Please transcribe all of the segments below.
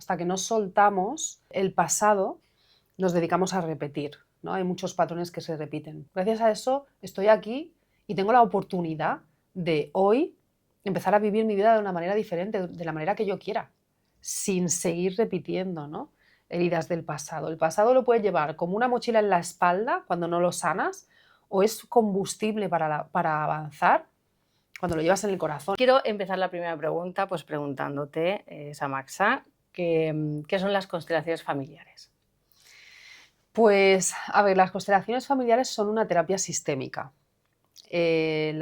hasta que no soltamos el pasado, nos dedicamos a repetir, ¿no? Hay muchos patrones que se repiten. Gracias a eso estoy aquí y tengo la oportunidad de hoy empezar a vivir mi vida de una manera diferente, de la manera que yo quiera, sin seguir repitiendo, ¿no? Heridas del pasado. El pasado lo puedes llevar como una mochila en la espalda cuando no lo sanas, o es combustible para avanzar cuando lo llevas en el corazón. Quiero empezar la primera pregunta pues preguntándote, Samaxa, ¿qué son las constelaciones familiares? Pues, a ver, las constelaciones familiares son una terapia sistémica. El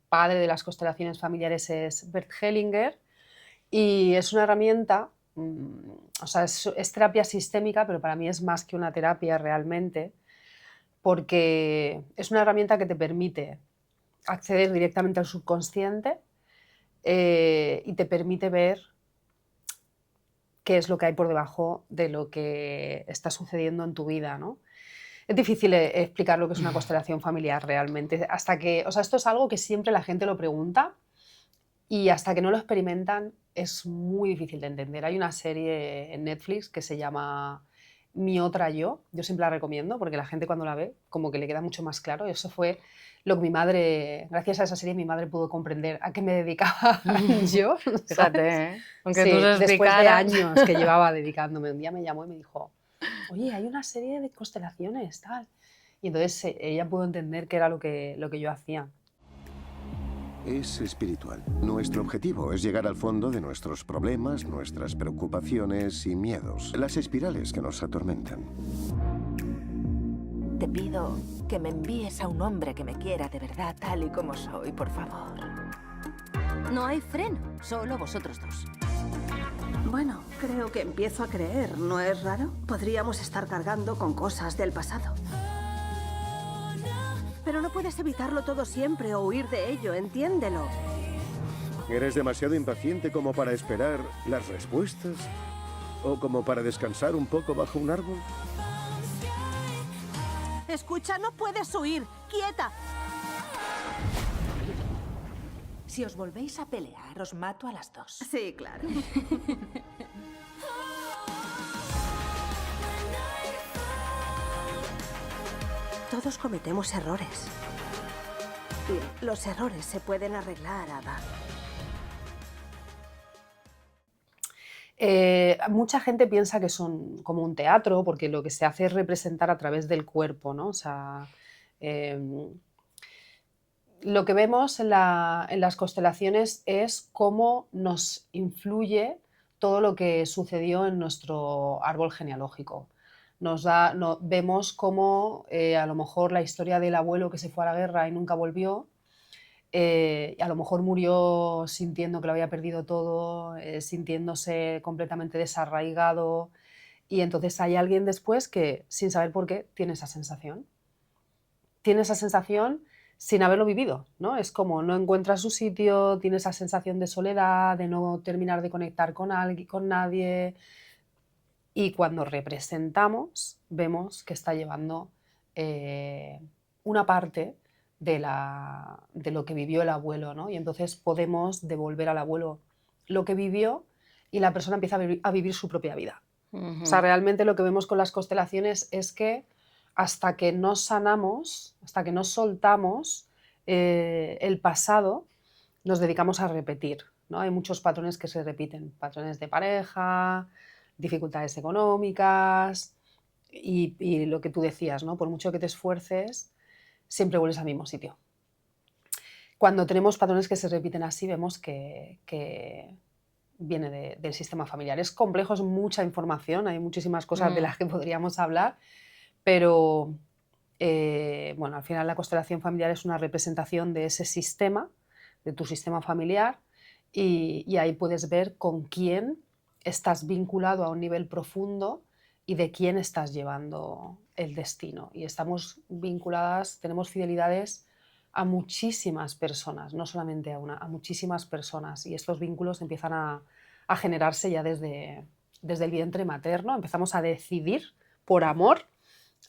padre de las constelaciones familiares es Bert Hellinger y es una herramienta, o sea, es terapia sistémica, pero para mí es más que una terapia realmente, porque es una herramienta que te permite acceder directamente al subconsciente y te permite ver qué es lo que hay por debajo de lo que está sucediendo en tu vida, ¿no? Es difícil explicar lo que es una constelación familiar realmente, hasta que, o sea, esto es algo que siempre la gente lo pregunta y hasta que no lo experimentan es muy difícil de entender. Hay una serie en Netflix que se llama Mi otra yo siempre la recomiendo porque la gente cuando la ve como que le queda mucho más claro, y eso fue lo que mi madre, gracias a esa serie mi madre pudo comprender a qué me dedicaba yo, ¿sabes? Fíjate, ¿eh? Aunque tú Sí, se después de explicaras. años que llevaba dedicándome, un día me llamó y me dijo, oye, hay una serie de constelaciones, tal. Y entonces ella pudo entender qué era lo que yo hacía. Es espiritual. Nuestro objetivo es llegar al fondo de nuestros problemas, nuestras preocupaciones y miedos, las espirales que nos atormentan. Te pido que me envíes a un hombre que me quiera de verdad tal y como soy, por favor. No hay freno, solo vosotros dos. Bueno, creo que empiezo a creer, ¿no es raro? Podríamos estar cargando con cosas del pasado. Pero no puedes evitarlo todo siempre o huir de ello, entiéndelo. ¿Eres demasiado impaciente como para esperar las respuestas? ¿O como para descansar un poco bajo un árbol? Escucha, no puedes huir. ¡Quieta! Si os volvéis a pelear, os mato a las dos. Sí, claro. Todos cometemos errores. Y los errores se pueden arreglar, Ada. Mucha gente piensa que son como un teatro porque lo que se hace es representar a través del cuerpo, ¿no? O sea, lo que vemos en las constelaciones es cómo nos influye todo lo que sucedió en nuestro árbol genealógico. Vemos cómo a lo mejor la historia del abuelo que se fue a la guerra y nunca volvió, a lo mejor murió sintiendo que lo había perdido todo, sintiéndose completamente desarraigado, y entonces hay alguien después que, sin saber por qué, tiene esa sensación. Tiene esa sensación sin haberlo vivido, ¿no? Es como no encuentra su sitio, tiene esa sensación de soledad, de no terminar de conectar con nadie, y cuando representamos vemos que está llevando una parte de lo que vivió el abuelo, ¿no? Y entonces podemos devolver al abuelo lo que vivió y la persona empieza a vivir su propia vida. O sea, realmente lo que vemos con las constelaciones es que hasta que no sanamos, hasta que no soltamos el pasado, nos dedicamos a repetir, ¿no? Hay muchos patrones que se repiten, patrones de pareja, dificultades económicas y lo que tú decías, ¿no? Por mucho que te esfuerces, siempre vuelves al mismo sitio. Cuando tenemos patrones que se repiten así, vemos que viene del sistema familiar. Es complejo, es mucha información, hay muchísimas cosas de las que podríamos hablar, pero bueno, al final la constelación familiar es una representación de ese sistema, de tu sistema familiar, y ahí puedes ver con quién estás vinculado a un nivel profundo y de quién estás llevando el destino. Y estamos vinculadas, tenemos fidelidades a muchísimas personas, no solamente a una, a muchísimas personas. Y estos vínculos empiezan a generarse ya desde el vientre materno. Empezamos a decidir por amor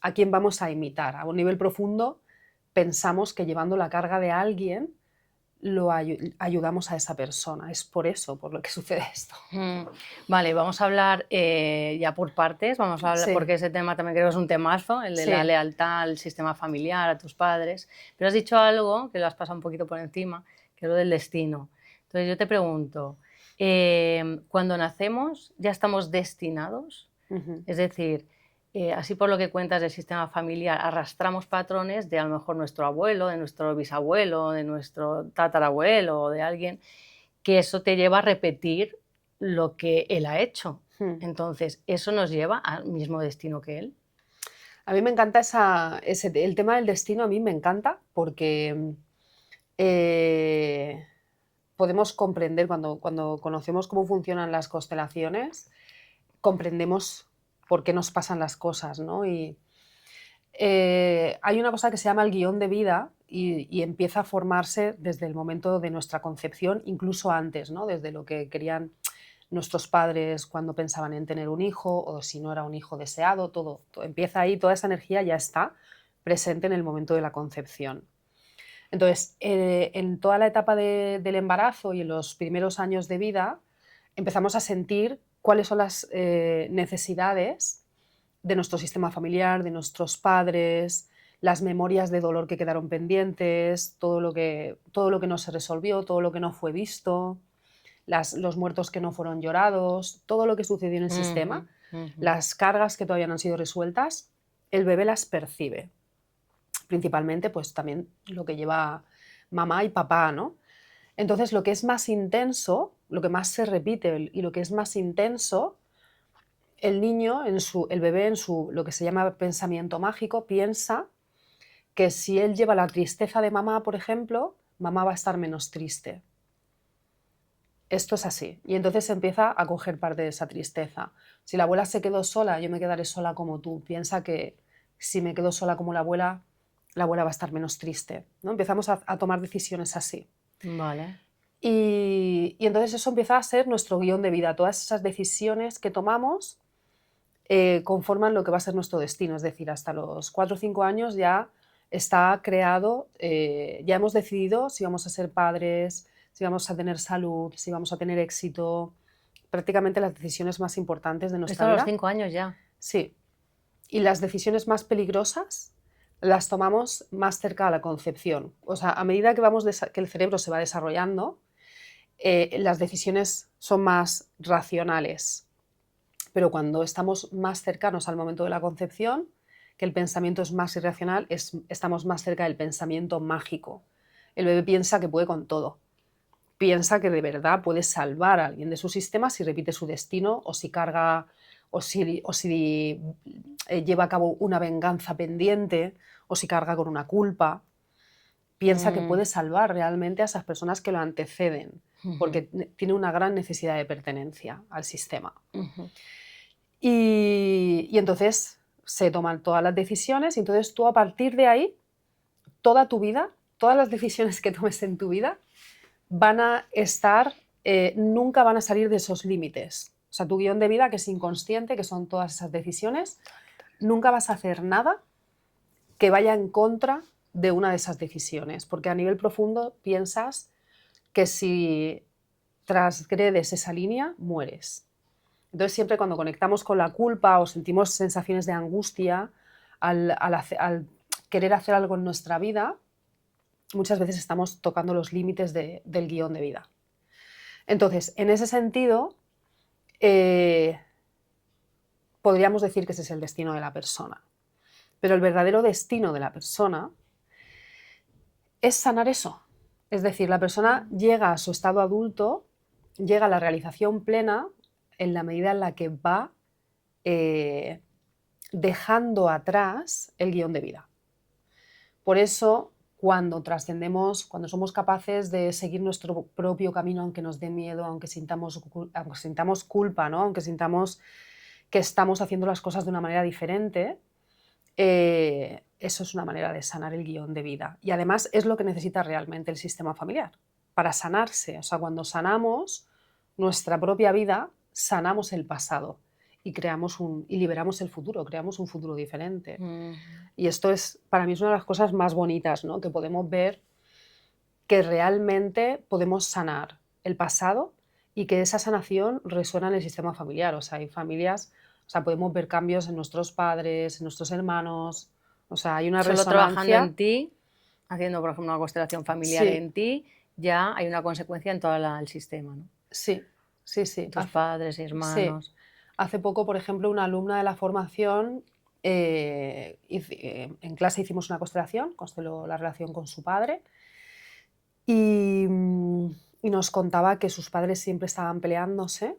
a quién vamos a imitar. A un nivel profundo pensamos que llevando la carga de alguien ayudamos a esa persona. Es por eso, por lo que sucede esto. Vale, vamos a hablar ya por partes, vamos a hablar, Sí. porque ese tema también creo que es un temazo, el de Sí. la lealtad al sistema familiar, a tus padres. Pero has dicho algo que lo has pasado un poquito por encima, que es lo del destino. Entonces yo te pregunto, cuando nacemos, ¿ya estamos destinados? Ujú. Es decir, así por lo que cuentas del sistema familiar, arrastramos patrones de a lo mejor nuestro abuelo, de nuestro bisabuelo, de nuestro tatarabuelo o de alguien, que eso te lleva a repetir lo que él ha hecho. Hmm. Entonces, ¿eso nos lleva al mismo destino que él? A mí me encanta el tema del destino, a mí me encanta porque podemos comprender, cuando conocemos cómo funcionan las constelaciones, comprendemos por qué nos pasan las cosas, ¿no? Y hay una cosa que se llama el guión de vida y empieza a formarse desde el momento de nuestra concepción, incluso antes, ¿no? Desde lo que querían nuestros padres cuando pensaban en tener un hijo o si no era un hijo deseado, todo empieza ahí, toda esa energía ya está presente en el momento de la concepción. Entonces, en toda la etapa del embarazo y en los primeros años de vida, empezamos a sentir cuáles son las necesidades de nuestro sistema familiar, de nuestros padres, las memorias de dolor que quedaron pendientes, todo lo que no se resolvió, todo lo que no fue visto, los muertos que no fueron llorados, todo lo que sucedió en el sistema, las cargas que todavía no han sido resueltas, el bebé las percibe. Principalmente, pues también lo que lleva mamá y papá, ¿no? Entonces, lo que es más intenso, lo que más se repite y lo que es más intenso, el niño, el bebé en su lo que se llama pensamiento mágico, piensa que si él lleva la tristeza de mamá, por ejemplo, mamá va a estar menos triste. Esto es así. Y entonces empieza a coger parte de esa tristeza. Si la abuela se quedó sola, yo me quedaré sola como tú. Piensa que si me quedo sola como la abuela va a estar menos triste, ¿no? Empezamos a tomar decisiones así. Vale. Y entonces eso empieza a ser nuestro guión de vida. Todas esas decisiones que tomamos conforman lo que va a ser nuestro destino. Es decir, hasta los 4 o 5 años ya está creado, ya hemos decidido si vamos a ser padres, si vamos a tener salud, si vamos a tener éxito. Prácticamente las decisiones más importantes de nuestra Esto a vida. los 5 años ya. Sí. Y las decisiones más peligrosas las tomamos más cerca a la concepción. O sea, a medida que el cerebro se va desarrollando, las decisiones son más racionales. Pero cuando estamos más cercanos al momento de la concepción, que el pensamiento es más irracional, estamos más cerca del pensamiento mágico. El bebé piensa que puede con todo. Piensa que de verdad puede salvar a alguien de su sistema si repite su destino o si carga o si lleva a cabo una venganza pendiente o si carga con una culpa. Piensa que puede salvar realmente a esas personas que lo anteceden, porque tiene una gran necesidad de pertenencia al sistema. Y entonces se toman todas las decisiones y entonces tú a partir de ahí, toda tu vida, todas las decisiones que tomes en tu vida van a estar, nunca van a salir de esos límites. O sea, tu guión de vida, que es inconsciente, que son todas esas decisiones, nunca vas a hacer nada que vaya en contra de una de esas decisiones, porque a nivel profundo piensas que si transgredes esa línea, mueres. Entonces siempre cuando conectamos con la culpa o sentimos sensaciones de angustia al querer hacer algo en nuestra vida, muchas veces estamos tocando los límites del guión de vida. Entonces, en ese sentido, podríamos decir que ese es el destino de la persona. Pero el verdadero destino de la persona es sanar eso. Es decir, la persona llega a su estado adulto, llega a la realización plena en la medida en la que va dejando atrás el guión de vida. Por eso, cuando trascendemos, cuando somos capaces de seguir nuestro propio camino, aunque nos dé miedo, aunque sintamos culpa, ¿no? Aunque sintamos que estamos haciendo las cosas de una manera diferente, eso es una manera de sanar el guión de vida. Y además es lo que necesita realmente el sistema familiar para sanarse. O sea, cuando sanamos nuestra propia vida, sanamos el pasado y liberamos el futuro, creamos un futuro diferente. Y esto para mí es una de las cosas más bonitas, ¿no? Que podemos ver que realmente podemos sanar el pasado y que esa sanación resuena en el sistema familiar. O sea, hay familias, o sea, podemos ver cambios en nuestros padres, en nuestros hermanos, o sea, hay una Solo trabajando resonancia. en ti, haciendo, por ejemplo, una constelación familiar Sí, en ti, ya hay una consecuencia en todo el sistema, ¿no? sí, sí, sí. Tus padres, Sí. hermanos. Hace poco, por ejemplo, una alumna de la formación, en clase hicimos una constelación, consteló la relación con su padre y, y nos contaba que sus padres siempre estaban peleándose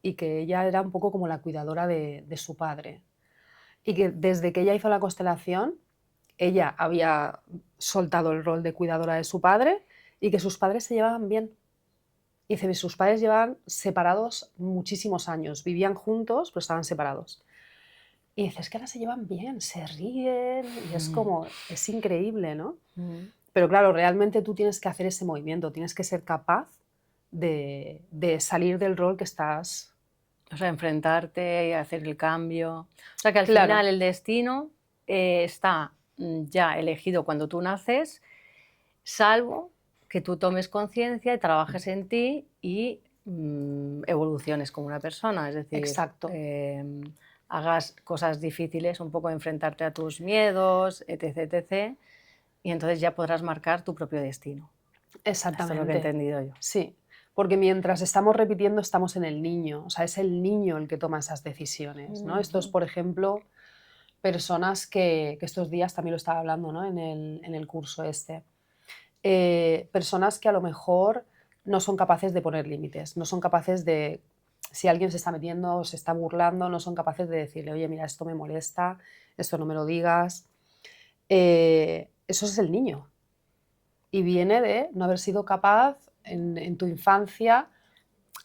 y que ella era un poco como la cuidadora de su padre. Y que desde que ella hizo la constelación, ella había soltado el rol de cuidadora de su padre y que sus padres se llevaban bien. Y dice, sus padres llevaban separados muchísimos años, vivían juntos, pero estaban separados. Y dices, es que ahora se llevan bien, se ríen, y es como, es increíble, ¿no? Pero claro, realmente tú tienes que hacer ese movimiento, tienes que ser capaz de salir del rol que estás. O sea, enfrentarte y hacer el cambio. O sea, que al Claro. final el destino está ya elegido cuando tú naces, salvo que tú tomes conciencia y trabajes en ti y evoluciones como una persona. Es decir, Exacto. hagas cosas difíciles, un poco enfrentarte a tus miedos, etc, etc. Y entonces ya podrás marcar tu propio destino. Exactamente. Esto es lo que he entendido yo. Sí, porque mientras estamos repitiendo estamos en el niño, o sea, es el niño el que toma esas decisiones, ¿no? Esto es, por ejemplo, personas que estos días también lo estaba hablando, ¿no? en el curso este. Personas que a lo mejor no son capaces de poner límites, no son capaces de, si alguien se está metiendo o se está burlando, no son capaces de decirle, oye, mira, esto me molesta, esto no me lo digas. Eso es el niño. Y viene de no haber sido capaz en tu infancia.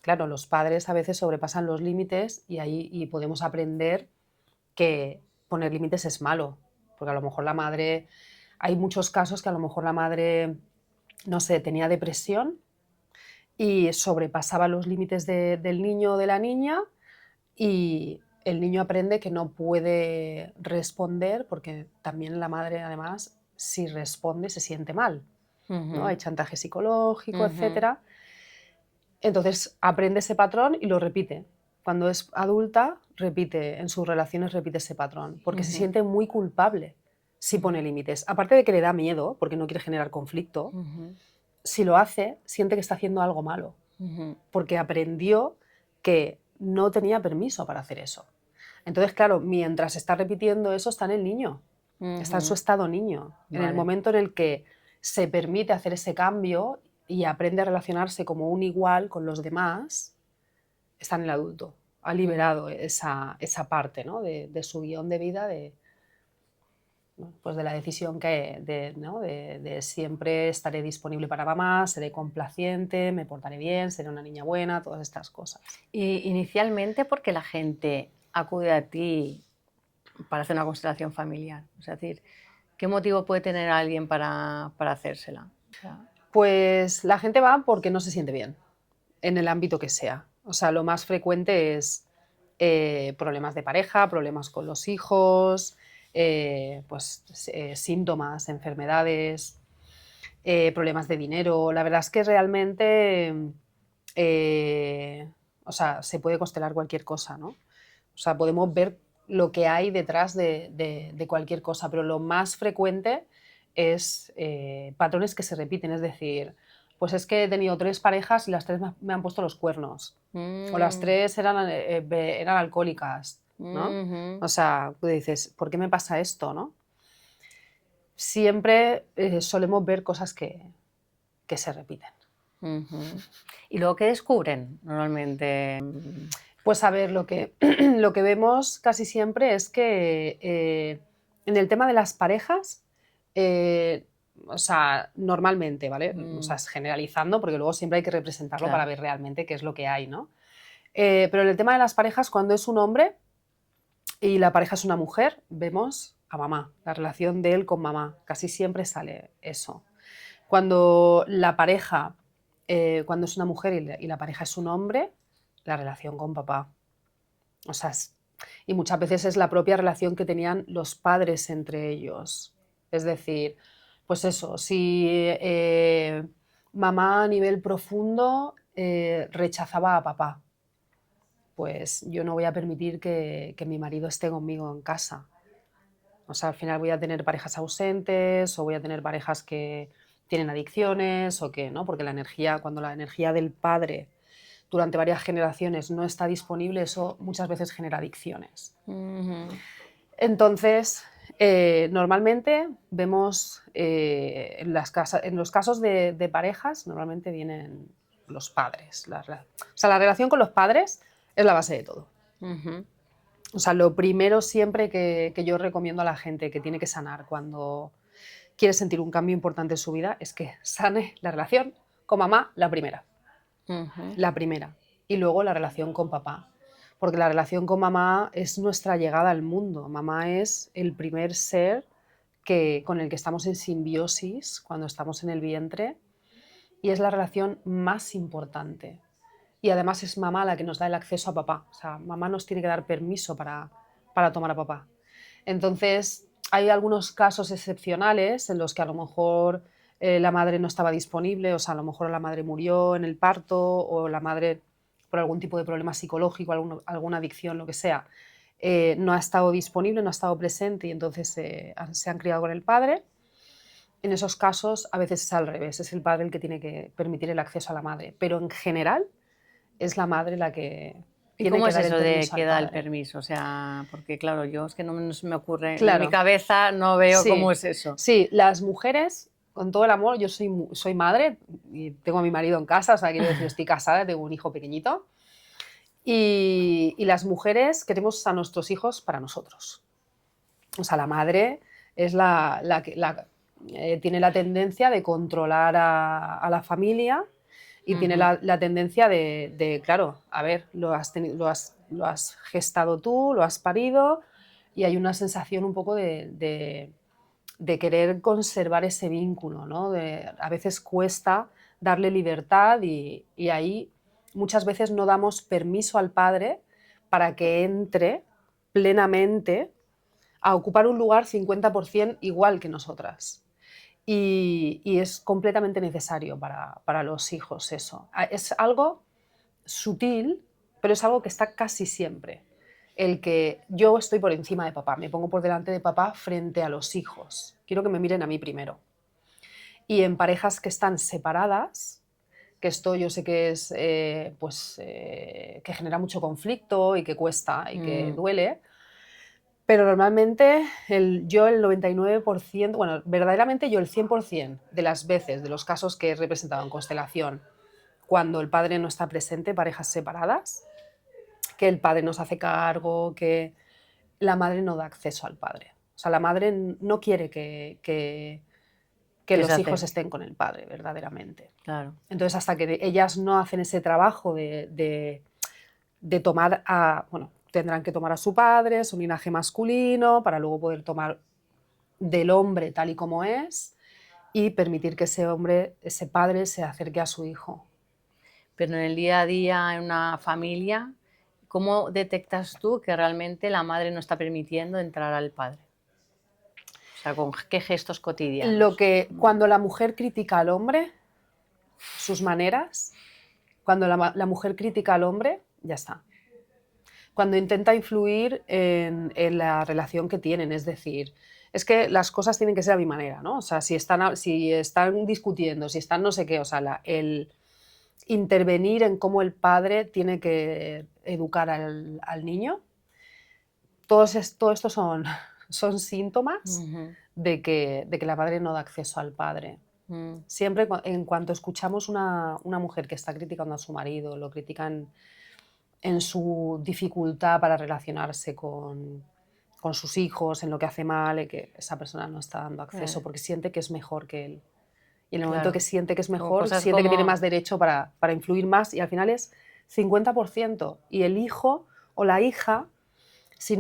Claro, los padres a veces sobrepasan los límites y podemos aprender que poner límites es malo, porque a lo mejor la madre, hay muchos casos que a lo mejor la madre, no sé, tenía depresión y sobrepasaba los límites del niño o de la niña y el niño aprende que no puede responder porque también la madre, además, si responde se siente mal, ¿no? Hay chantaje psicológico, etc. Entonces aprende ese patrón y lo repite. Cuando es adulta, repite, en sus relaciones repite ese patrón, porque se siente muy culpable si pone límites. Aparte de que le da miedo, porque no quiere generar conflicto, si lo hace, siente que está haciendo algo malo, porque aprendió que no tenía permiso para hacer eso. Entonces, claro, mientras está repitiendo eso, está en el niño, está en su estado niño. En el momento en el que se permite hacer ese cambio y aprende a relacionarse como un igual con los demás, está en el adulto. Ha liberado esa parte, ¿no? de su guión de vida, pues de la decisión de siempre estaré disponible para mamá, seré complaciente, me portaré bien, seré una niña buena, todas estas cosas. Y inicialmente, ¿por qué la gente acude a ti para hacer una constelación familiar? Es decir, ¿qué motivo puede tener alguien para hacérsela? O sea, pues la gente va porque no se siente bien, en el ámbito que sea. O sea, lo más frecuente es problemas de pareja, problemas con los hijos, síntomas, enfermedades, problemas de dinero. La verdad es que realmente se puede constelar cualquier cosa, ¿no? O sea, podemos ver lo que hay detrás de cualquier cosa, pero lo más frecuente es patrones que se repiten, es decir, pues es que he tenido 3 parejas y las 3 me han puesto los cuernos, o las 3 eran alcohólicas, ¿no? O sea, tú dices, ¿por qué me pasa esto, no? Siempre solemos ver cosas que se repiten. ¿Y luego qué descubren normalmente? Pues a ver, lo que vemos casi siempre es que en el tema de las parejas, o sea, normalmente, ¿vale? O sea, es generalizando, porque luego siempre hay que representarlo para ver realmente qué es lo que hay, ¿no? Pero en el tema de las parejas, cuando es un hombre y la pareja es una mujer, vemos a mamá, la relación de él con mamá. Casi siempre sale eso. Cuando la pareja, cuando es una mujer y la pareja es un hombre, la relación con papá. O sea, y muchas veces es la propia relación que tenían los padres entre ellos. Es decir, pues eso, si Mamá a nivel profundo rechazaba a papá. Pues yo no voy a permitir que mi marido esté conmigo en casa. O sea, al final voy a tener parejas ausentes o voy a tener parejas que tienen adicciones o que no, porque cuando la energía del padre durante varias generaciones no está disponible, eso muchas veces genera adicciones. Entonces, normalmente vemos en los casos de parejas, normalmente vienen los padres. O sea, la relación con los padres es la base de todo. O sea, lo primero siempre que yo recomiendo a la gente que tiene que sanar cuando quiere sentir un cambio importante en su vida es que sane la relación con mamá, la primera. La primera. Y luego la relación con papá. Porque la relación con mamá es nuestra llegada al mundo. Mamá es el primer ser con el que estamos en simbiosis cuando estamos en el vientre y es la relación más importante. Y además es mamá la que nos da el acceso a papá. O sea, mamá nos tiene que dar permiso para tomar a papá. Entonces, hay algunos casos excepcionales en los que a lo mejor la madre no estaba disponible, o sea, a lo mejor la madre murió en el parto o la madre por algún tipo de problema psicológico, alguna adicción, lo que sea, no ha estado disponible, no ha estado presente y entonces se han criado con el padre. En esos casos a veces es al revés, es el padre el que tiene que permitir el acceso a la madre, pero en general es la madre la que ¿Y tiene cómo que es dar eso el de permiso que al da el padre. permiso? O sea, porque claro, yo es que no se me ocurre, en Claro. mi cabeza no veo Sí. cómo es eso. Sí, las mujeres, con todo el amor, yo soy madre y tengo a mi marido en casa, o sea, quiero decir, estoy casada, tengo un hijo pequeñito. Y las mujeres queremos a nuestros hijos para nosotros. O sea, la madre es la que tiene la tendencia de controlar a la familia y tiene la tendencia de, claro, a ver, lo has gestado tú, lo has parido y hay una sensación un poco de querer conservar ese vínculo, ¿no? A veces cuesta darle libertad y ahí muchas veces no damos permiso al padre para que entre plenamente a ocupar un lugar 50% igual que nosotras. Y es completamente necesario para los hijos eso. Es algo sutil, pero es algo que está casi siempre. El que yo estoy por encima de papá, me pongo por delante de papá frente a los hijos. Quiero que me miren a mí primero. Y en parejas que están separadas, que esto yo sé que es que genera mucho conflicto y que cuesta y que duele, pero normalmente yo el 99%, bueno, verdaderamente yo el 100% de las veces, de los casos que he representado en constelación, cuando el padre no está presente, parejas separadas, que el padre no se hace cargo, que la madre no da acceso al padre. O sea, la madre no quiere que los hijos estén con el padre, verdaderamente. Claro. Entonces, hasta que ellas no hacen ese trabajo de tomar bueno, tendrán que tomar a su padre, su linaje masculino, para luego poder tomar del hombre tal y como es y permitir que ese hombre, ese padre, se acerque a su hijo. Pero en el día a día, en una familia, ¿cómo detectas tú que realmente la madre no está permitiendo entrar al padre? O sea, ¿con qué gestos cotidianos? Cuando la mujer critica al hombre, sus maneras, cuando la mujer critica al hombre, ya está. Cuando intenta influir en la relación que tienen, es decir, es que las cosas tienen que ser a mi manera, ¿no? O sea, si están discutiendo, si están no sé qué, o sea, el intervenir en cómo el padre tiene que educar al niño, todo esto son síntomas de que la madre no da acceso al padre. Siempre en cuanto escuchamos una mujer que está criticando a su marido, lo critican en su dificultad para relacionarse con sus hijos, en lo que hace mal, y que esa persona no está dando acceso porque siente que es mejor que él. Y en el momento que siente que es mejor, siente que tiene más derecho para influir más y al final es 50%. Y el hijo o la hija, si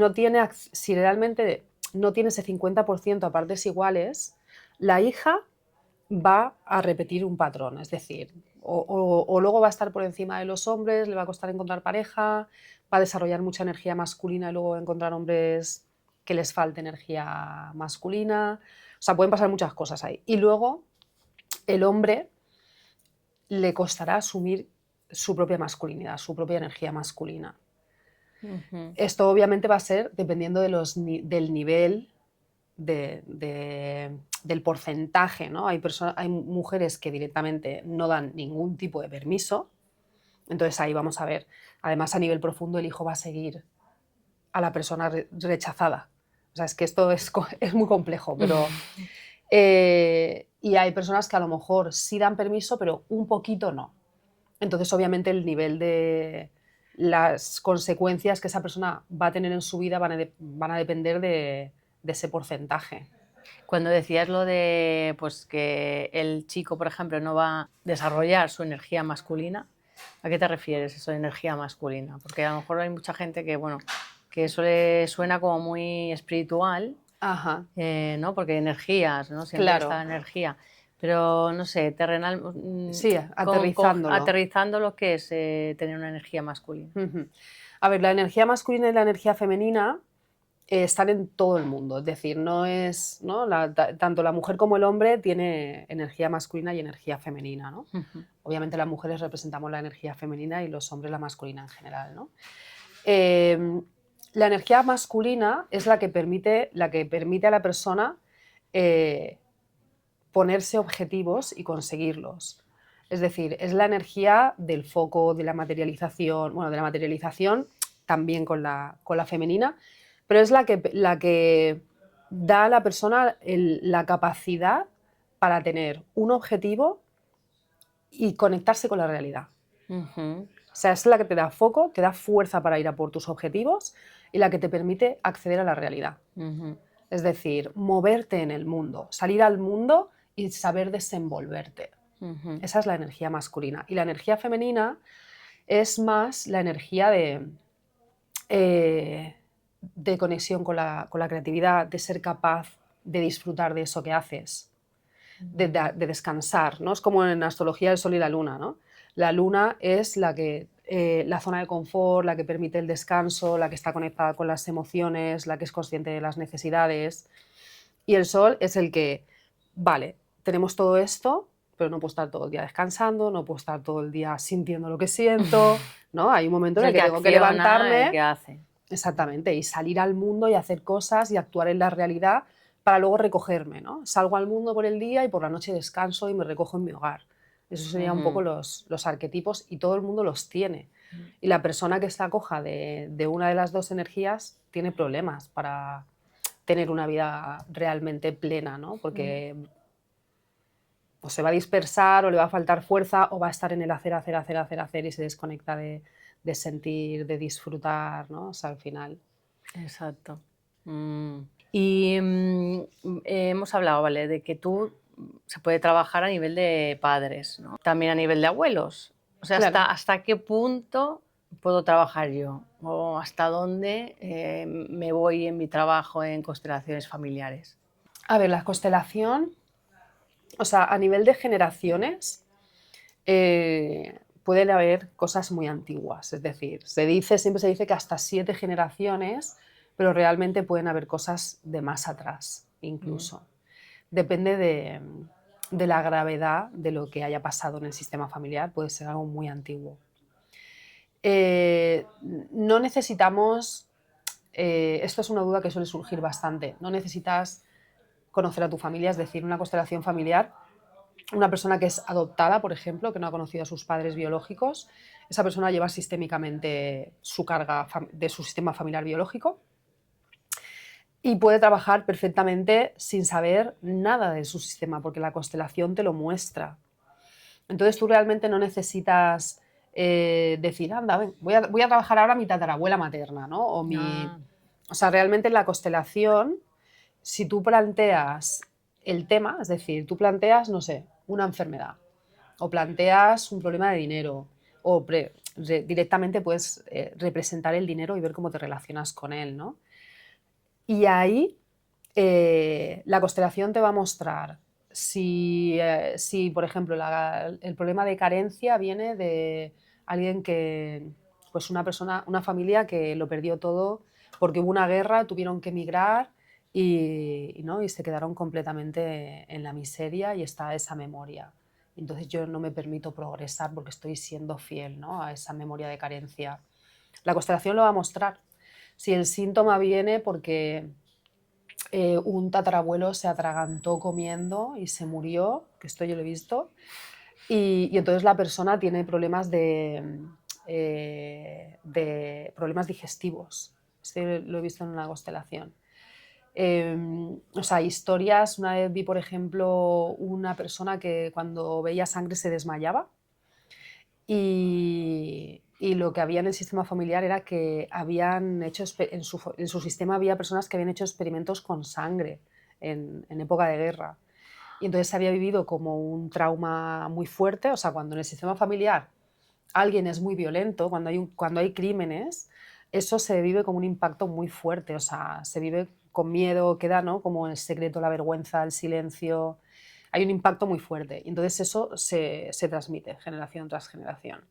realmente no tiene ese 50% a partes iguales, la hija va a repetir un patrón, es decir, o luego va a estar por encima de los hombres, le va a costar encontrar pareja, va a desarrollar mucha energía masculina y luego va a encontrar hombres que les falte energía masculina. O sea, pueden pasar muchas cosas ahí. Y luego el hombre le costará asumir su propia masculinidad, su propia energía masculina. Esto obviamente va a ser dependiendo del nivel del porcentaje, ¿no? Hay mujeres que directamente no dan ningún tipo de permiso, entonces ahí vamos a ver. Además, a nivel profundo, el hijo va a seguir a la persona rechazada. O sea, es que esto es muy complejo, pero... y hay personas que a lo mejor sí dan permiso, pero un poquito no. Entonces, obviamente, el nivel de las consecuencias que esa persona va a tener en su vida van a depender de ese porcentaje. Cuando decías lo de pues, que el chico, por ejemplo, no va a desarrollar su energía masculina, ¿a qué te refieres eso de energía masculina? Porque a lo mejor hay mucha gente que, bueno, que eso le suena como muy espiritual, Ajá. ¿no? Porque energías, ¿no? Siempre Claro. está la energía. Pero, no sé, terrenal... Sí, aterrizándolo. Aterrizándolo, ¿qué es tener una energía masculina? A ver, la energía masculina y la energía femenina están en todo el mundo. Es decir, no es, ¿no? Tanto la mujer como el hombre tiene energía masculina y energía femenina, ¿no? Obviamente las mujeres representamos la energía femenina y los hombres la masculina en general, ¿no? La energía masculina es la que permite a la persona ponerse objetivos y conseguirlos. Es decir, es la energía del foco, de la materialización, bueno, de la materialización también con la femenina, pero es la que da a la persona la capacidad para tener un objetivo y conectarse con la realidad. O sea, es la que te da foco, te da fuerza para ir a por tus objetivos y la que te permite acceder a la realidad. Es decir, moverte en el mundo, salir al mundo y saber desenvolverte. Esa es la energía masculina. Y la energía femenina es más la energía de conexión con la creatividad, de ser capaz de disfrutar de eso que haces, de descansar, ¿no? Es como en astrología el sol y la luna, ¿no? La luna es la zona de confort, la que permite el descanso, la que está conectada con las emociones, la que es consciente de las necesidades. Y el sol es el que, vale, tenemos todo esto, pero no puedo estar todo el día descansando, no puedo estar todo el día sintiendo lo que siento, ¿no? Hay un momento en el que tengo que levantarme. El que hace. Exactamente, y salir al mundo y hacer cosas y actuar en la realidad para luego recogerme, ¿no? Salgo al mundo por el día y por la noche descanso y me recojo en mi hogar. Esos serían un poco los arquetipos y todo el mundo los tiene. Y la persona que está coja de una de las dos energías tiene problemas para tener una vida realmente plena, ¿no? Porque o se va a dispersar o le va a faltar fuerza o va a estar en el hacer y se desconecta de sentir, de disfrutar, ¿no? O sea, al final. Exacto. Y hemos hablado, ¿vale?, de que tú se puede trabajar a nivel de padres, ¿no? También a nivel de abuelos. O sea, Claro. ¿hasta qué punto puedo trabajar yo? ¿O hasta dónde me voy en mi trabajo en constelaciones familiares? A ver, la constelación, o sea, a nivel de generaciones, pueden haber cosas muy antiguas. Es decir, siempre se dice que hasta 7 generaciones, pero realmente pueden haber cosas de más atrás, incluso. Depende de la gravedad de lo que haya pasado en el sistema familiar, puede ser algo muy antiguo. No necesitamos, esto es una duda que suele surgir bastante, no necesitas conocer a tu familia, es decir, una constelación familiar, una persona que es adoptada, por ejemplo, que no ha conocido a sus padres biológicos, esa persona lleva sistémicamente su carga de su sistema familiar biológico y puede trabajar perfectamente sin saber nada de su sistema, porque la constelación te lo muestra. Entonces tú realmente no necesitas decir, anda, ven, voy a trabajar ahora mi tatarabuela materna, ¿no? O sea, realmente en la constelación, si tú planteas el tema, es decir, tú planteas, no sé, una enfermedad, o planteas un problema de dinero, o directamente puedes representar el dinero y ver cómo te relacionas con él, ¿no? Y ahí la constelación te va a mostrar si por ejemplo, el problema de carencia viene de alguien que, pues una familia que lo perdió todo porque hubo una guerra, tuvieron que emigrar y se quedaron completamente en la miseria y está esa memoria. Entonces yo no me permito progresar porque estoy siendo fiel, ¿no?, a esa memoria de carencia. La constelación lo va a mostrar. Si el síntoma viene porque un tatarabuelo se atragantó comiendo y se murió, que esto yo lo he visto, y entonces la persona tiene problemas de problemas digestivos. Este lo he visto en una constelación. O sea, historias. Una vez vi, por ejemplo, una persona que cuando veía sangre se desmayaba y lo que había en el sistema familiar era que habían hecho, en su sistema había personas que habían hecho experimentos con sangre en época de guerra. Y entonces había vivido como un trauma muy fuerte. O sea, cuando en el sistema familiar alguien es muy violento, cuando hay crímenes, eso se vive como un impacto muy fuerte. O sea, se vive con miedo, queda, ¿no?, como el secreto, la vergüenza, el silencio. Hay un impacto muy fuerte. Y entonces eso se transmite generación tras generación.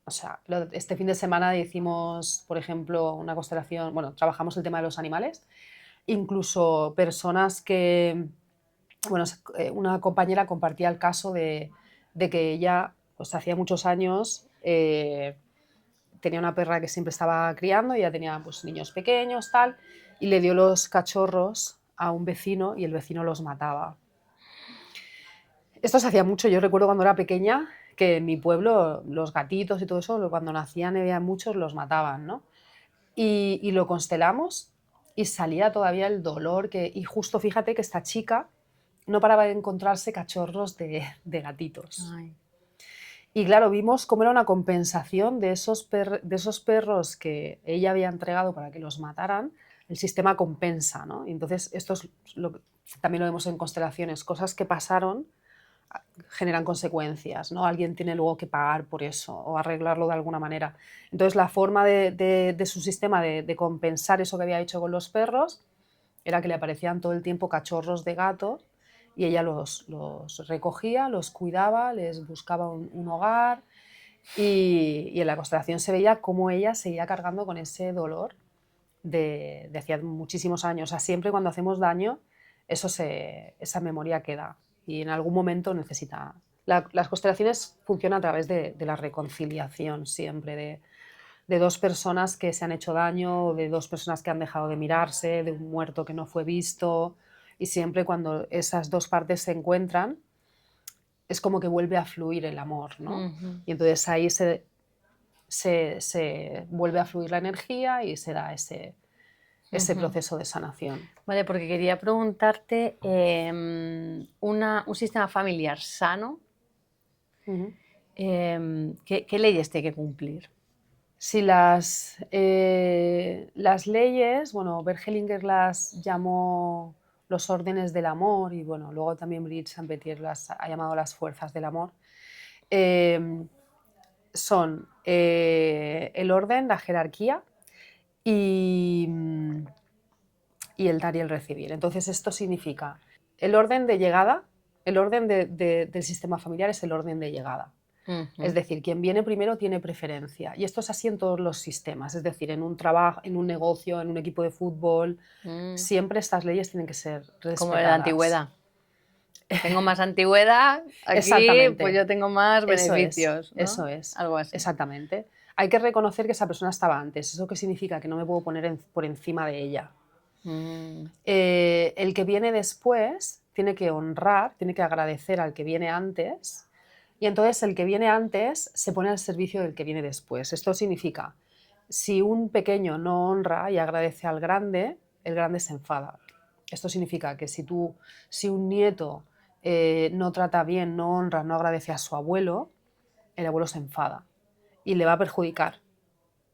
O sea, este fin de semana hicimos, por ejemplo, una constelación, bueno, trabajamos el tema de los animales, incluso personas que, bueno, una compañera compartía el caso de que ella, pues hacía muchos años, tenía una perra que siempre estaba criando, y ella tenía pues niños pequeños, tal, y le dio los cachorros a un vecino y el vecino los mataba. Esto se hacía mucho. Yo recuerdo cuando era pequeña que en mi pueblo los gatitos y todo eso, cuando nacían había muchos, los mataban, ¿no? Y lo constelamos y salía todavía el dolor. Y justo fíjate que esta chica no paraba de encontrarse cachorros de gatitos. Ay. Y claro, vimos cómo era una compensación de esos perros que ella había entregado para que los mataran. El sistema compensa, ¿no? Y entonces esto es también lo vemos en constelaciones. Cosas que pasaron generan consecuencias, ¿no? Alguien tiene luego que pagar por eso o arreglarlo de alguna manera. Entonces la forma de su sistema de compensar eso que había hecho con los perros era que le aparecían todo el tiempo cachorros de gato y ella los recogía, los cuidaba, les buscaba un hogar, y en la constelación se veía cómo ella seguía cargando con ese dolor de hacía muchísimos años. O sea, siempre cuando hacemos daño, esa memoria queda y en algún momento necesita. Las constelaciones funcionan a través de la reconciliación siempre, de dos personas que se han hecho daño, de dos personas que han dejado de mirarse, de un muerto que no fue visto, y siempre cuando esas dos partes se encuentran es como que vuelve a fluir el amor, ¿no? Ujú. Y entonces ahí se vuelve a fluir la energía y se da ese Ujú. proceso de sanación. Vale, porque quería preguntarte, un sistema familiar sano, Ujú. ¿qué leyes tiene que cumplir? Si las leyes, bueno, Bert Hellinger las llamó los órdenes del amor, y bueno, luego también Brigitte Saint-Pétier las ha llamado las fuerzas del amor. Son el orden, la jerarquía y el dar y el recibir. Entonces esto significa el orden de llegada. El orden del sistema familiar es el orden de llegada. Es decir, quien viene primero tiene preferencia. Y esto es así en todos los sistemas. Es decir, en un trabajo, en un negocio, en un equipo de fútbol, siempre estas leyes tienen que ser respetadas. Como en la antigüedad. Tengo más antigüedad, aquí Exactamente. pues yo tengo más Eso beneficios, ¿no? Eso es. Algo así. Exactamente. Hay que reconocer que esa persona estaba antes. ¿Eso qué significa? Que no me puedo poner por encima de ella. El que viene después tiene que honrar, tiene que agradecer al que viene antes, y entonces el que viene antes se pone al servicio del que viene después. Esto significa, si un pequeño no honra y agradece al grande, el grande se enfada. Esto significa que si un nieto no trata bien, no honra, no agradece a su abuelo, el abuelo se enfada y le va a perjudicar,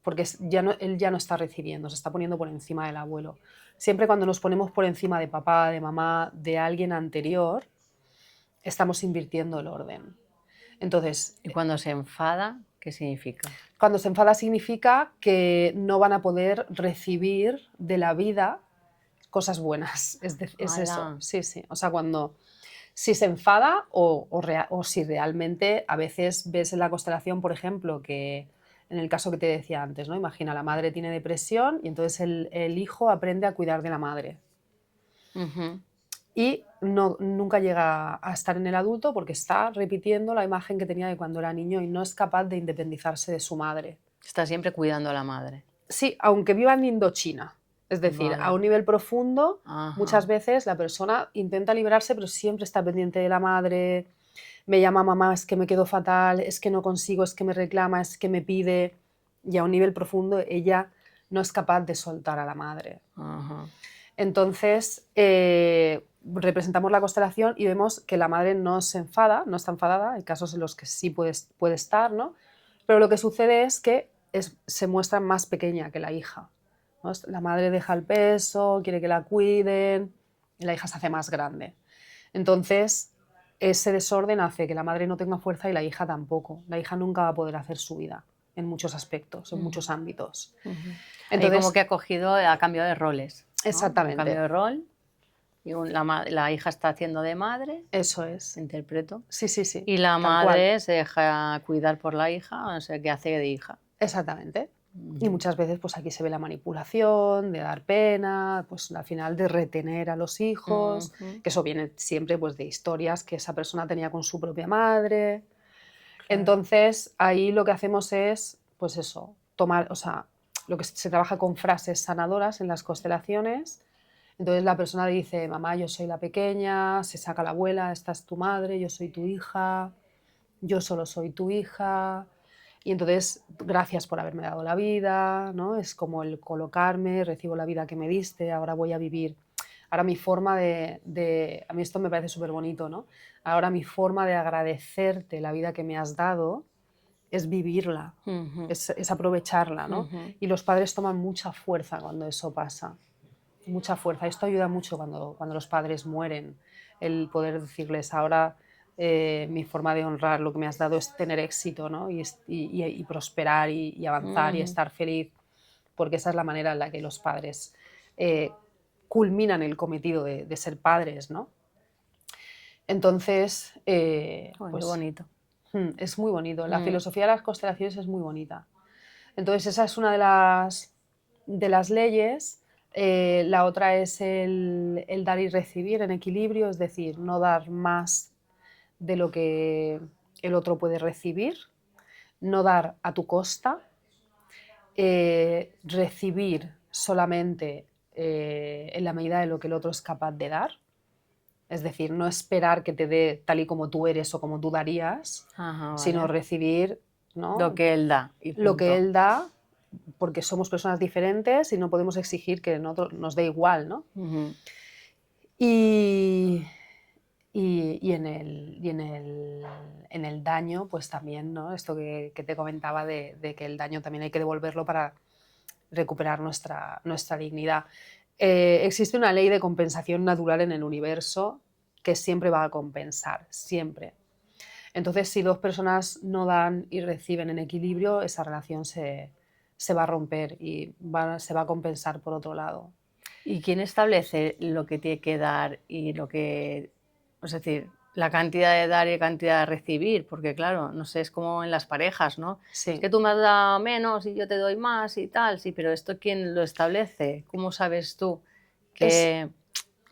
porque él ya no está recibiendo, se está poniendo por encima del abuelo. Siempre cuando nos ponemos por encima de papá, de mamá, de alguien anterior, estamos invirtiendo el orden. Entonces, ¿Y cuando se enfada, qué significa? Cuando se enfada significa que no van a poder recibir de la vida cosas buenas. Es eso. Sí, sí. O sea, si se enfada o si realmente a veces ves en la constelación, por ejemplo, que en el caso que te decía antes, ¿no? Imagina, la madre tiene depresión y entonces el hijo aprende a cuidar de la madre. y nunca llega a estar en el adulto porque está repitiendo la imagen que tenía de cuando era niño y no es capaz de independizarse de su madre. Está siempre cuidando a la madre. Sí, aunque viva en Indochina. Es decir, Vale. a un nivel profundo, Ajá. muchas veces la persona intenta liberarse, pero siempre está pendiente de la madre. Me llama mamá, es que me quedo fatal, es que no consigo, es que me reclama, es que me pide. Y a un nivel profundo ella no es capaz de soltar a la madre. Ajá. Entonces, representamos la constelación y vemos que la madre no se enfada, no está enfadada, hay casos en los que sí puede estar, ¿no? Pero lo que sucede es que se muestra más pequeña que la hija, ¿no? La madre deja el peso, quiere que la cuiden, y la hija se hace más grande. Entonces, ese desorden hace que la madre no tenga fuerza y la hija tampoco. La hija nunca va a poder hacer su vida en muchos aspectos, en muchos ámbitos. Entonces, como que ha cogido, ha cambiado de roles, ¿no? Exactamente. Ha cambiado de rol y la hija está haciendo de madre, Eso es. interpreto, Sí, sí, sí. y la tal madre cual. se deja cuidar por la hija, o sea, que hace de hija. Exactamente. Y muchas veces pues aquí se ve la manipulación, de dar pena, pues al final de retener a los hijos, que eso viene siempre pues de historias que esa persona tenía con su propia madre. Entonces ahí lo que hacemos es pues eso, tomar, o sea, lo que se trabaja con frases sanadoras en las constelaciones. Entonces la persona dice, mamá, yo soy la pequeña, se saca la abuela, esta es tu madre, yo soy tu hija, yo solo soy tu hija. Y entonces, gracias por haberme dado la vida, ¿no? Es como el colocarme, recibo la vida que me diste, ahora voy a vivir. Ahora mi forma a mí esto me parece súper bonito, ¿no? Ahora mi forma de agradecerte la vida que me has dado es vivirla, es aprovecharla, ¿no? Y los padres toman mucha fuerza cuando eso pasa, mucha fuerza. Esto ayuda mucho cuando los padres mueren, el poder decirles ahora... mi forma de honrar lo que me has dado es tener éxito, ¿no? y prosperar y avanzar y estar feliz, porque esa es la manera en la que los padres culminan el cometido de ser padres, ¿no? Entonces, Pues bonito. Es muy bonito. La filosofía de las constelaciones es muy bonita. Entonces, esa es una de las leyes. La otra es el dar y recibir en equilibrio, es decir, no dar más de lo que el otro puede recibir, no dar a tu costa, recibir solamente en la medida de lo que el otro es capaz de dar, es decir, no esperar que te dé tal y como tú eres o como tú darías, sino recibir, ¿no? Lo que él da. Y lo que punto. él da, porque somos personas diferentes y no podemos exigir que nos dé igual, ¿no? Y en el daño, pues también, ¿no? Esto que te comentaba de que el daño también hay que devolverlo para recuperar nuestra dignidad. Existe una ley de compensación natural en el universo que siempre va a compensar, siempre. Entonces, si dos personas no dan y reciben en equilibrio, esa relación se va a romper y se va a compensar por otro lado. ¿Y quién establece lo que tiene que dar y lo que... Es decir, la cantidad de dar y cantidad de recibir? Porque claro, no sé, es como en las parejas, ¿no? Sí. Es que tú me has dado menos y yo te doy más y tal, sí, pero ¿esto quién lo establece? ¿Cómo sabes tú que...?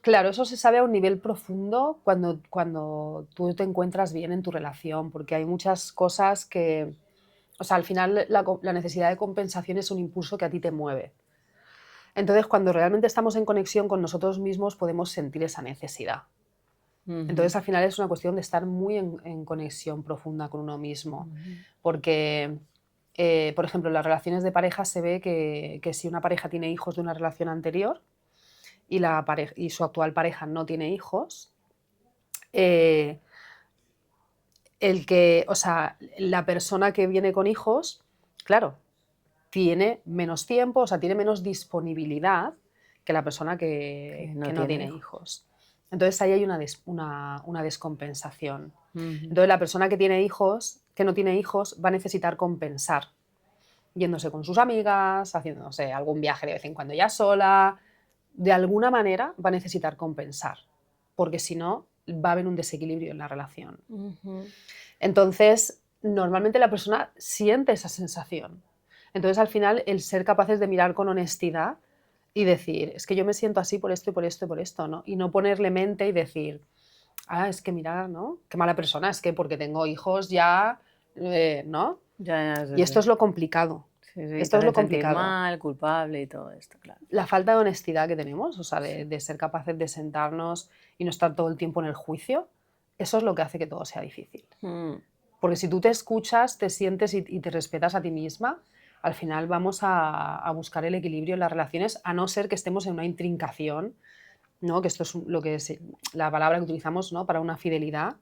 Claro, eso se sabe a un nivel profundo cuando tú te encuentras bien en tu relación, porque hay muchas cosas que... O sea, al final la necesidad de compensación es un impulso que a ti te mueve. Entonces, cuando realmente estamos en conexión con nosotros mismos, podemos sentir esa necesidad. Entonces, al final es una cuestión de estar muy en conexión profunda con uno mismo, porque, por ejemplo, en las relaciones de pareja se ve que si una pareja tiene hijos de una relación anterior y su actual pareja no tiene hijos, la persona que viene con hijos, claro, tiene menos tiempo, o sea, tiene menos disponibilidad que la persona que no tiene hijos. Entonces ahí hay una descompensación. Entonces la persona que no tiene hijos, va a necesitar compensar, yéndose con sus amigas, haciéndose algún viaje de vez en cuando ya sola, de alguna manera va a necesitar compensar, porque si no va a haber un desequilibrio en la relación. Entonces, normalmente la persona siente esa sensación. Entonces, al final, el ser capaces de mirar con honestidad y decir, es que yo me siento así por esto y por esto y por esto, ¿no? Y no ponerle mente y decir, ah, es que mira, ¿no? Qué mala persona, es que porque tengo hijos ya, ¿no? Ya, sí, Y esto es sí. lo complicado. Sí, sí, Esto te es lo hacen sentir complicado. mal, culpable y todo esto, claro. La falta de honestidad que tenemos, o sea, de ser capaces de sentarnos y no estar todo el tiempo en el juicio, eso es lo que hace que todo sea difícil. Mm, Porque si tú te escuchas, te sientes y te respetas a ti misma, al final vamos a buscar el equilibrio en las relaciones, a no ser que estemos en una intrincación, ¿no? Que esto es lo que es la palabra que utilizamos, ¿no? Para una fidelidad,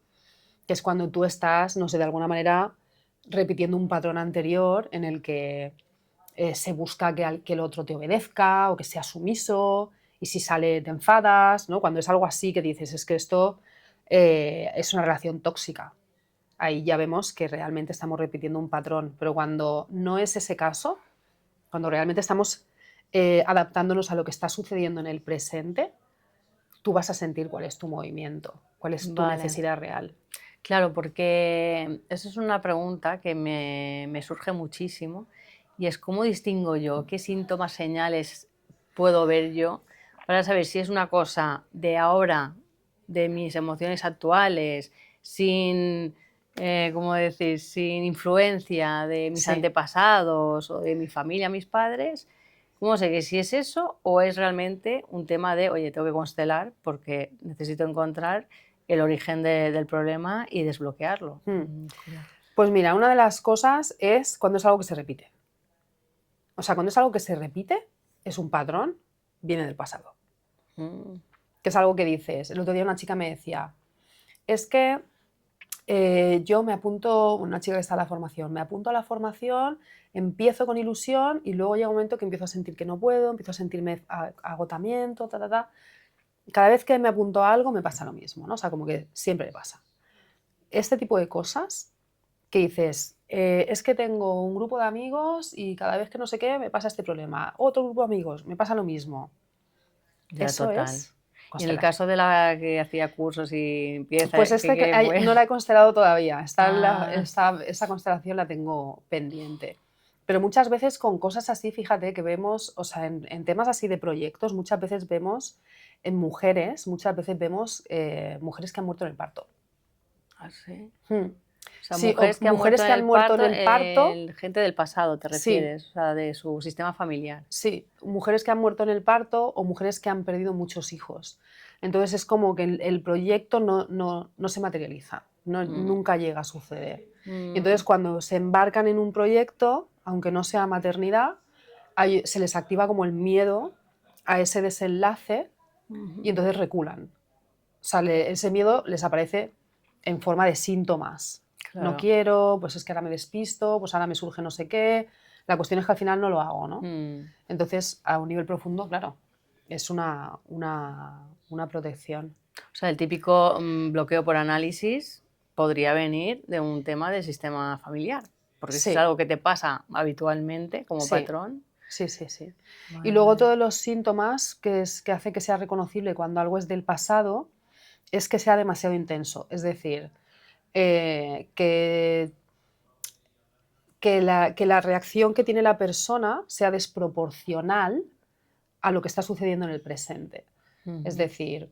que es cuando tú estás, no sé, de alguna manera repitiendo un patrón anterior en el que se busca que el otro te obedezca o que sea sumiso, y si sale te enfadas, ¿no? Cuando es algo así que dices, es que esto es una relación tóxica. Ahí ya vemos que realmente estamos repitiendo un patrón, pero cuando no es ese caso, cuando realmente estamos adaptándonos a lo que está sucediendo en el presente, tú vas a sentir cuál es tu movimiento, cuál es tu vale. necesidad real. Claro, porque eso es una pregunta que me surge muchísimo y es cómo distingo yo, qué síntomas, señales puedo ver yo para saber si es una cosa de ahora, de mis emociones actuales, sin, ¿cómo decir?, sin influencia de mis Sí. antepasados o de mi familia, mis padres. ¿Cómo sé que si es eso o es realmente un tema de, oye, tengo que constelar porque necesito encontrar el origen del problema y desbloquearlo? Curioso. Pues mira, una de las cosas es cuando es algo que se repite. O sea, cuando es algo que se repite, es un patrón, viene del pasado. Mm, Que es algo que dices. El otro día una chica me decía, es que yo me apunto, una chica que está en la formación, me apunto a la formación, empiezo con ilusión y luego llega un momento que empiezo a sentir que no puedo, empiezo a sentirme agotamiento, ta, ta, ta. Cada vez que me apunto a algo me pasa lo mismo, ¿no? O sea, como que siempre me pasa. Este tipo de cosas que dices, es que tengo un grupo de amigos y cada vez que no sé qué me pasa este problema. Otro grupo de amigos, me pasa lo mismo. ya, Eso total. es Y en el constelación. caso de la que hacía cursos y empieza, Pues fue? no la he constelado todavía. Ah, Esa constelación la tengo pendiente. Pero muchas veces con cosas así, fíjate que vemos, o sea, en temas así de proyectos, muchas veces vemos en mujeres, mujeres que han muerto en el parto. sí. Hmm. O sea, Sí, o mujeres que han muerto mujeres en que han el muerto en parto, el parto, gente del pasado, ¿te sí, refieres? O sea, de su sistema familiar. sí, mujeres que han muerto en el parto o mujeres que han perdido muchos hijos. Entonces es como que el proyecto no se materializa, Mm, nunca llega a suceder. Y mm, entonces cuando se embarcan en un proyecto, aunque no sea maternidad, se les activa como el miedo a ese desenlace ujú, y entonces reculan. O sea, ese miedo les aparece en forma de síntomas. No claro. quiero, pues es que ahora me despisto, pues ahora me surge no sé qué. La cuestión es que al final no lo hago, ¿no? Mm. Entonces, a un nivel profundo, claro, es una protección. O sea, el típico bloqueo por análisis podría venir de un tema del sistema familiar, porque si es Sí, algo que te pasa habitualmente como sí, patrón. sí, sí, sí. Y Vale, luego vale. todos los síntomas que hace que sea reconocible cuando algo es del pasado es que sea demasiado intenso. Es decir, que la reacción que tiene la persona sea desproporcional a lo que está sucediendo en el presente. Es Ujú. decir,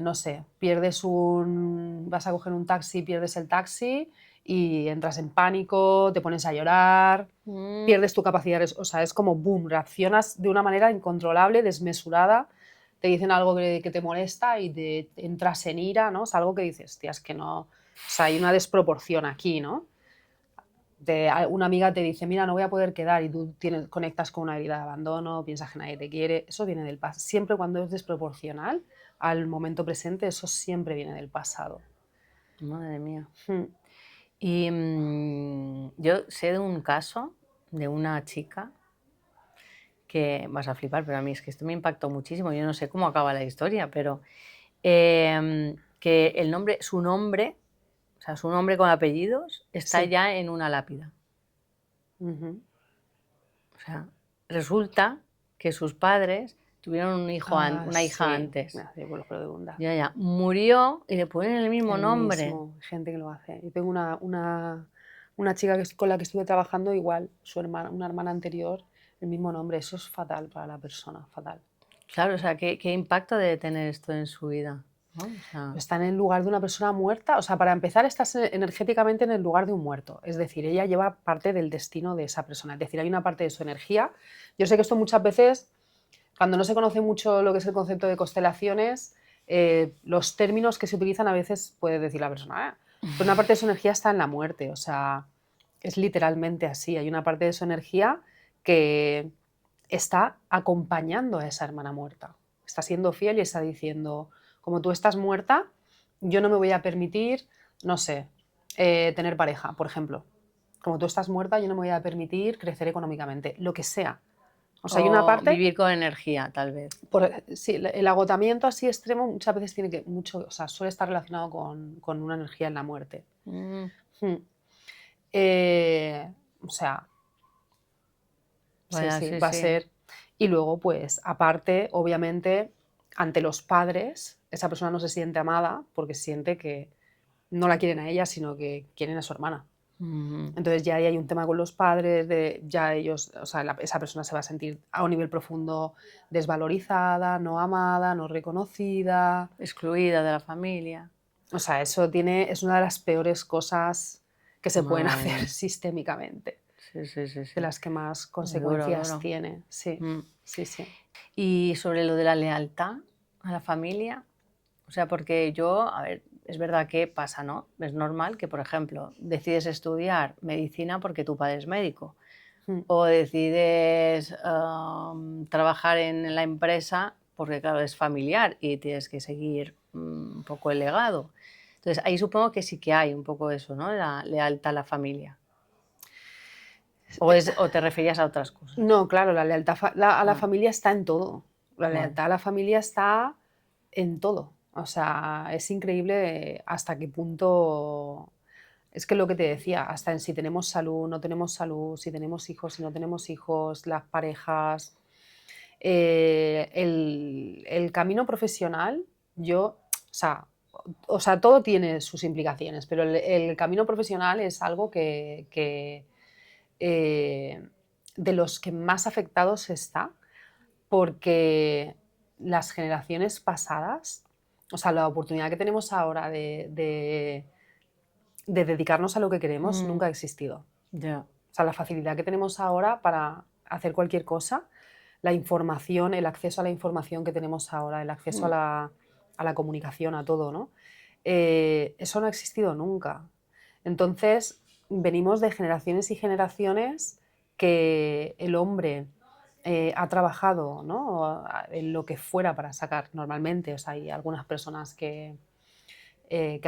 no sé, vas a coger un taxi, pierdes el taxi y entras en pánico, te pones a llorar, Mm, pierdes tu capacidad, o sea, es como boom, reaccionas de una manera incontrolable, desmesurada, te dicen algo que te molesta y te entras en ira, ¿no? Es algo que dices, tía, es que no, o sea, hay una desproporción aquí, ¿no? Una amiga te dice, mira, no voy a poder quedar y tú conectas con una herida de abandono, piensas que nadie te quiere, eso viene del pasado. Siempre cuando es desproporcional al momento presente, eso siempre viene del pasado. madre mía. Hmm. Y yo sé de un caso de una chica que vas a flipar, pero a mí es que esto me impactó muchísimo. Yo no sé cómo acaba la historia, pero que su nombre, o sea, su nombre con apellidos, está Sí. ya en una lápida. Ujú. O sea, resulta que sus padres tuvieron una hija Sí, me antes. hace por los pelos de punta. Ya, murió y le ponen el mismo El nombre. mismo, gente que lo hace. Yo tengo una chica con la que estuve trabajando igual, una hermana anterior, el mismo nombre, eso es fatal para la persona, fatal. Claro, o sea, ¿qué impacto debe tener esto en su vida? ¿No? O sea, Está en el lugar de una persona muerta, o sea, para empezar estás energéticamente en el lugar de un muerto, es decir, ella lleva parte del destino de esa persona, es decir, hay una parte de su energía. Yo sé que esto muchas veces, cuando no se conoce mucho lo que es el concepto de constelaciones, los términos que se utilizan a veces puede decir la persona, pero una parte de su energía está en la muerte, o sea, es literalmente así, hay una parte de su energía que está acompañando a esa hermana muerta, está siendo fiel y está diciendo, como tú estás muerta, yo no me voy a permitir, no sé, tener pareja, por ejemplo. Como tú estás muerta, yo no me voy a permitir crecer económicamente, lo que sea. O sea, hay una o parte, vivir con energía, tal vez. sí, el agotamiento así extremo muchas veces tiene que, o sea, suele estar relacionado con una energía en la muerte. Mm, Hmm. O sea, sí, vaya, sí, sí, va a sí. ser. Y luego, pues, aparte, obviamente, ante los padres, esa persona no se siente amada porque siente que no la quieren a ella, sino que quieren a su hermana. Ujú. Entonces ya ahí hay un tema con los padres, de ya ellos, o sea, esa persona se va a sentir a un nivel profundo desvalorizada, no amada, no reconocida. Excluida de la familia. O sea, es una de las peores cosas que se pueden Madre hacer mía. sistémicamente, Sí, sí, sí, de sí. las que más Muy duro, consecuencias duro. tiene. Sí, Mm. sí, sí. Y sobre lo de la lealtad a la familia, o sea, porque yo, a ver, es verdad que pasa, ¿no? Es normal que, por ejemplo, decides estudiar medicina porque tu padre es médico, Mm. o decides trabajar en la empresa porque, claro, es familiar y tienes que seguir un poco el legado. Entonces, ahí supongo que sí que hay un poco eso, ¿no? La lealtad a la familia. O te referías a otras cosas. No, claro, la lealtad a la Ah, familia está en todo. La vale. lealtad a la familia está en todo. O sea, es increíble hasta qué punto. Es que lo que te decía, hasta en si tenemos salud, no tenemos salud, si tenemos hijos, si no tenemos hijos, las parejas. El camino profesional, o sea, todo tiene sus implicaciones, pero el camino profesional es algo eh, de los que más afectados está, porque las generaciones pasadas, o sea, la oportunidad que tenemos ahora de dedicarnos a lo que queremos Mm, nunca ha existido. ya. O sea, la facilidad que tenemos ahora para hacer cualquier cosa, la información, el acceso a la información que tenemos ahora, el acceso Mm. a la comunicación, a todo, ¿no? Eso no ha existido nunca. Entonces, venimos de generaciones y generaciones que el hombre ha trabajado, ¿no? En lo que fuera para sacar normalmente. O sea, hay algunas personas que se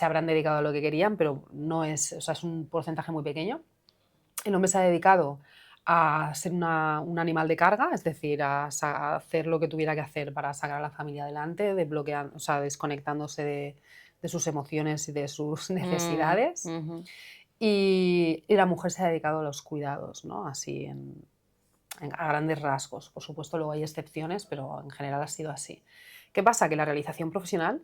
habrán dedicado a lo que querían, pero no es, o sea, es un porcentaje muy pequeño. El hombre se ha dedicado a ser un animal de carga, es decir, a hacer lo que tuviera que hacer para sacar a la familia adelante, o sea, desconectándose de sus emociones y de sus Mm, necesidades. ujú. Y la mujer se ha dedicado a los cuidados, ¿no? Así a grandes rasgos. Por supuesto, luego hay excepciones, pero en general ha sido así. ¿Qué pasa? Que la realización profesional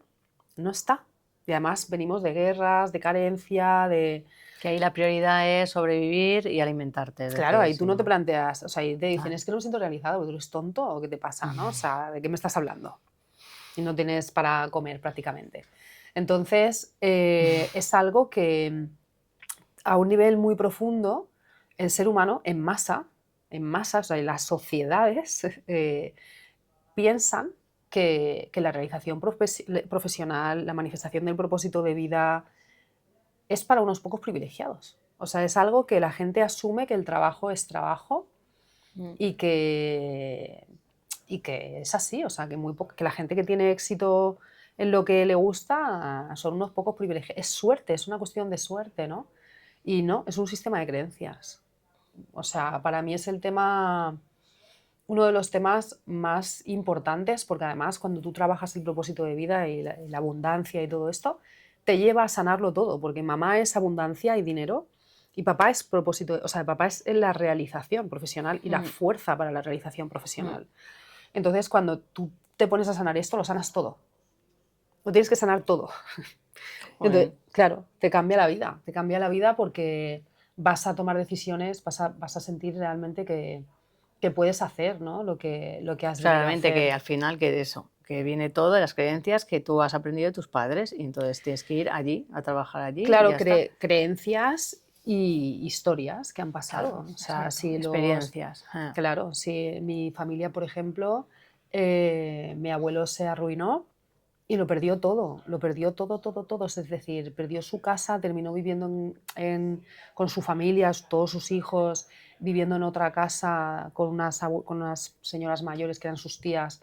no está. Y además venimos de guerras, de carencia, de. Que ahí la prioridad es sobrevivir y alimentarte, es Claro, decir, ahí tú si no te no. planteas, o sea, ahí te dicen, Ah, es que no me siento realizado, ¿tú eres tonto o qué te pasa, no? O sea, ¿de qué me estás hablando? Y no tienes para comer prácticamente. Entonces, es algo que a un nivel muy profundo, el ser humano en masa, o sea, las sociedades piensan que la realización profesional, la manifestación del propósito de vida es para unos pocos privilegiados. O sea, es algo que la gente asume que el trabajo es trabajo mm, y que es así, o sea, que la gente que tiene éxito en lo que le gusta son unos pocos privilegiados. Es suerte, es una cuestión de suerte, ¿no? Y no, es un sistema de creencias. O sea, para mí es uno de los temas más importantes, porque además cuando tú trabajas el propósito de vida y la abundancia y todo esto, te lleva a sanarlo todo, porque mamá es abundancia y dinero, y papá es propósito, o sea, papá es la realización profesional y la mm, fuerza para la realización mm. profesional. Entonces, cuando tú te pones a sanar esto, lo sanas todo. Lo tienes que sanar todo. Entonces, Jolín. claro, te cambia la vida porque vas a tomar decisiones, vas a sentir realmente que que puedes hacer, ¿no? Lo que has venido a Claramente hacer. que al final que eso, que viene todo de las creencias que tú has aprendido de tus padres y entonces tienes que ir allí, a trabajar allí y Claro, ya está. creencias y historias que han pasado. Claro, O sea, exacto, si experiencias. claro, si mi familia, por ejemplo, mi abuelo se arruinó y lo perdió todo, todo, todo. Es decir, perdió su casa, terminó viviendo con su familia, todos sus hijos, viviendo en otra casa con con unas señoras mayores que eran sus tías,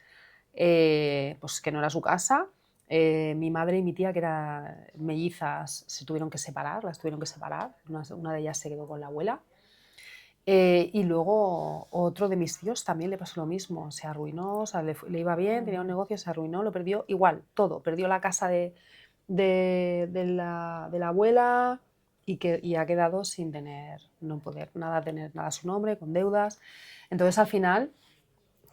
pues que no era su casa. Mi madre y mi tía, que eran mellizas, se tuvieron que separar, las tuvieron que separar. Una de ellas se quedó con la abuela. Y luego otro de mis tíos también le pasó lo mismo, se arruinó, o sea, le iba bien, tenía un negocio, se arruinó, lo perdió igual, todo, perdió la casa de la abuela y ha quedado sin no poder tener nada a su nombre, con deudas. Entonces al final,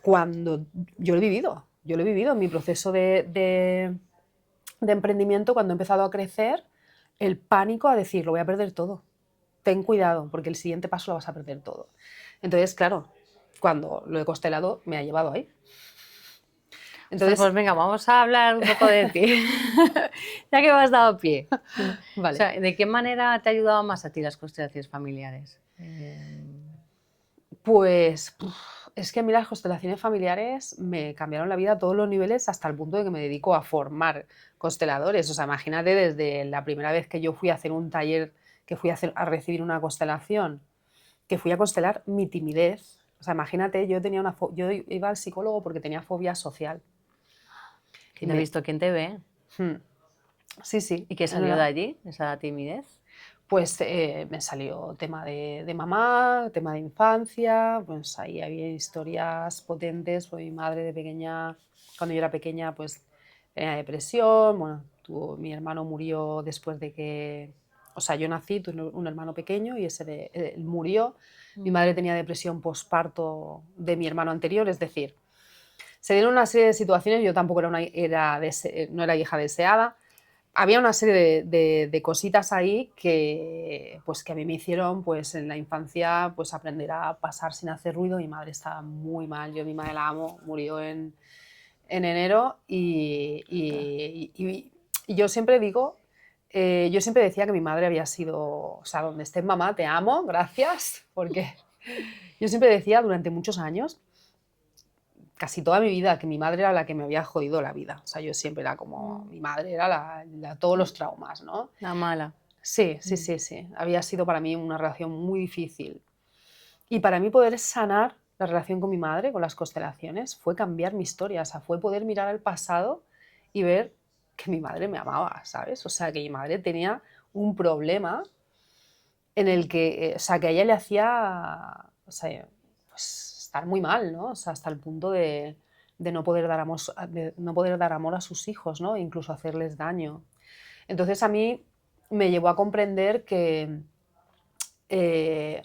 cuando yo lo he vivido en mi proceso de emprendimiento, cuando he empezado a crecer, el pánico a decir, lo voy a perder todo. Ten cuidado, porque el siguiente paso lo vas a perder todo. Entonces, claro, cuando lo he constelado, me ha llevado ahí. Entonces, pues venga, vamos a hablar un poco de ti, ya que me has dado pie. Vale. O sea, ¿de qué manera te ha ayudado más a ti las constelaciones familiares? Pues es que a mí las constelaciones familiares me cambiaron la vida a todos los niveles hasta el punto de que me dedico a formar consteladores. O sea, imagínate desde la primera vez que yo fui a hacer un taller, que fui a recibir una constelación, que fui a constelar mi timidez. O sea, imagínate, yo iba al psicólogo porque tenía fobia social. ¿Quién te ha visto? ¿Quién te ve? Sí, sí. ¿Y qué salió de allí, esa timidez? Pues me salió tema de mamá, tema de infancia, pues ahí había historias potentes, pues mi madre de pequeña, cuando yo era pequeña, pues tenía depresión, bueno, mi hermano murió después de que, o sea, yo nací, tuve un hermano pequeño y él murió, mi madre tenía depresión posparto de mi hermano anterior, es decir, se dieron una serie de situaciones, yo tampoco no era hija deseada. Había una serie de cositas ahí pues, que a mí me hicieron pues, en la infancia pues, aprender a pasar sin hacer ruido. Mi madre estaba muy mal, yo a mi madre la amo, murió en enero y yo siempre digo, yo siempre decía que mi madre había sido, o sea, donde estés mamá, te amo, gracias, porque yo siempre decía durante muchos años, casi toda mi vida, que mi madre era la que me había jodido la vida. O sea, yo siempre era como, mi madre era todos los traumas, ¿no? La mala. Sí, sí, sí, sí. Había sido para mí una relación muy difícil. Y para mí poder sanar la relación con mi madre, con las constelaciones, fue cambiar mi historia. O sea, fue poder mirar al pasado y ver que mi madre me amaba, ¿sabes? O sea, que mi madre tenía un problema en el que, o sea, que a ella le hacía, o sea, pues estar muy mal, ¿no? O sea, hasta el punto de no poder dar amor a sus hijos, ¿no? Incluso hacerles daño. Entonces a mí me llevó a comprender que,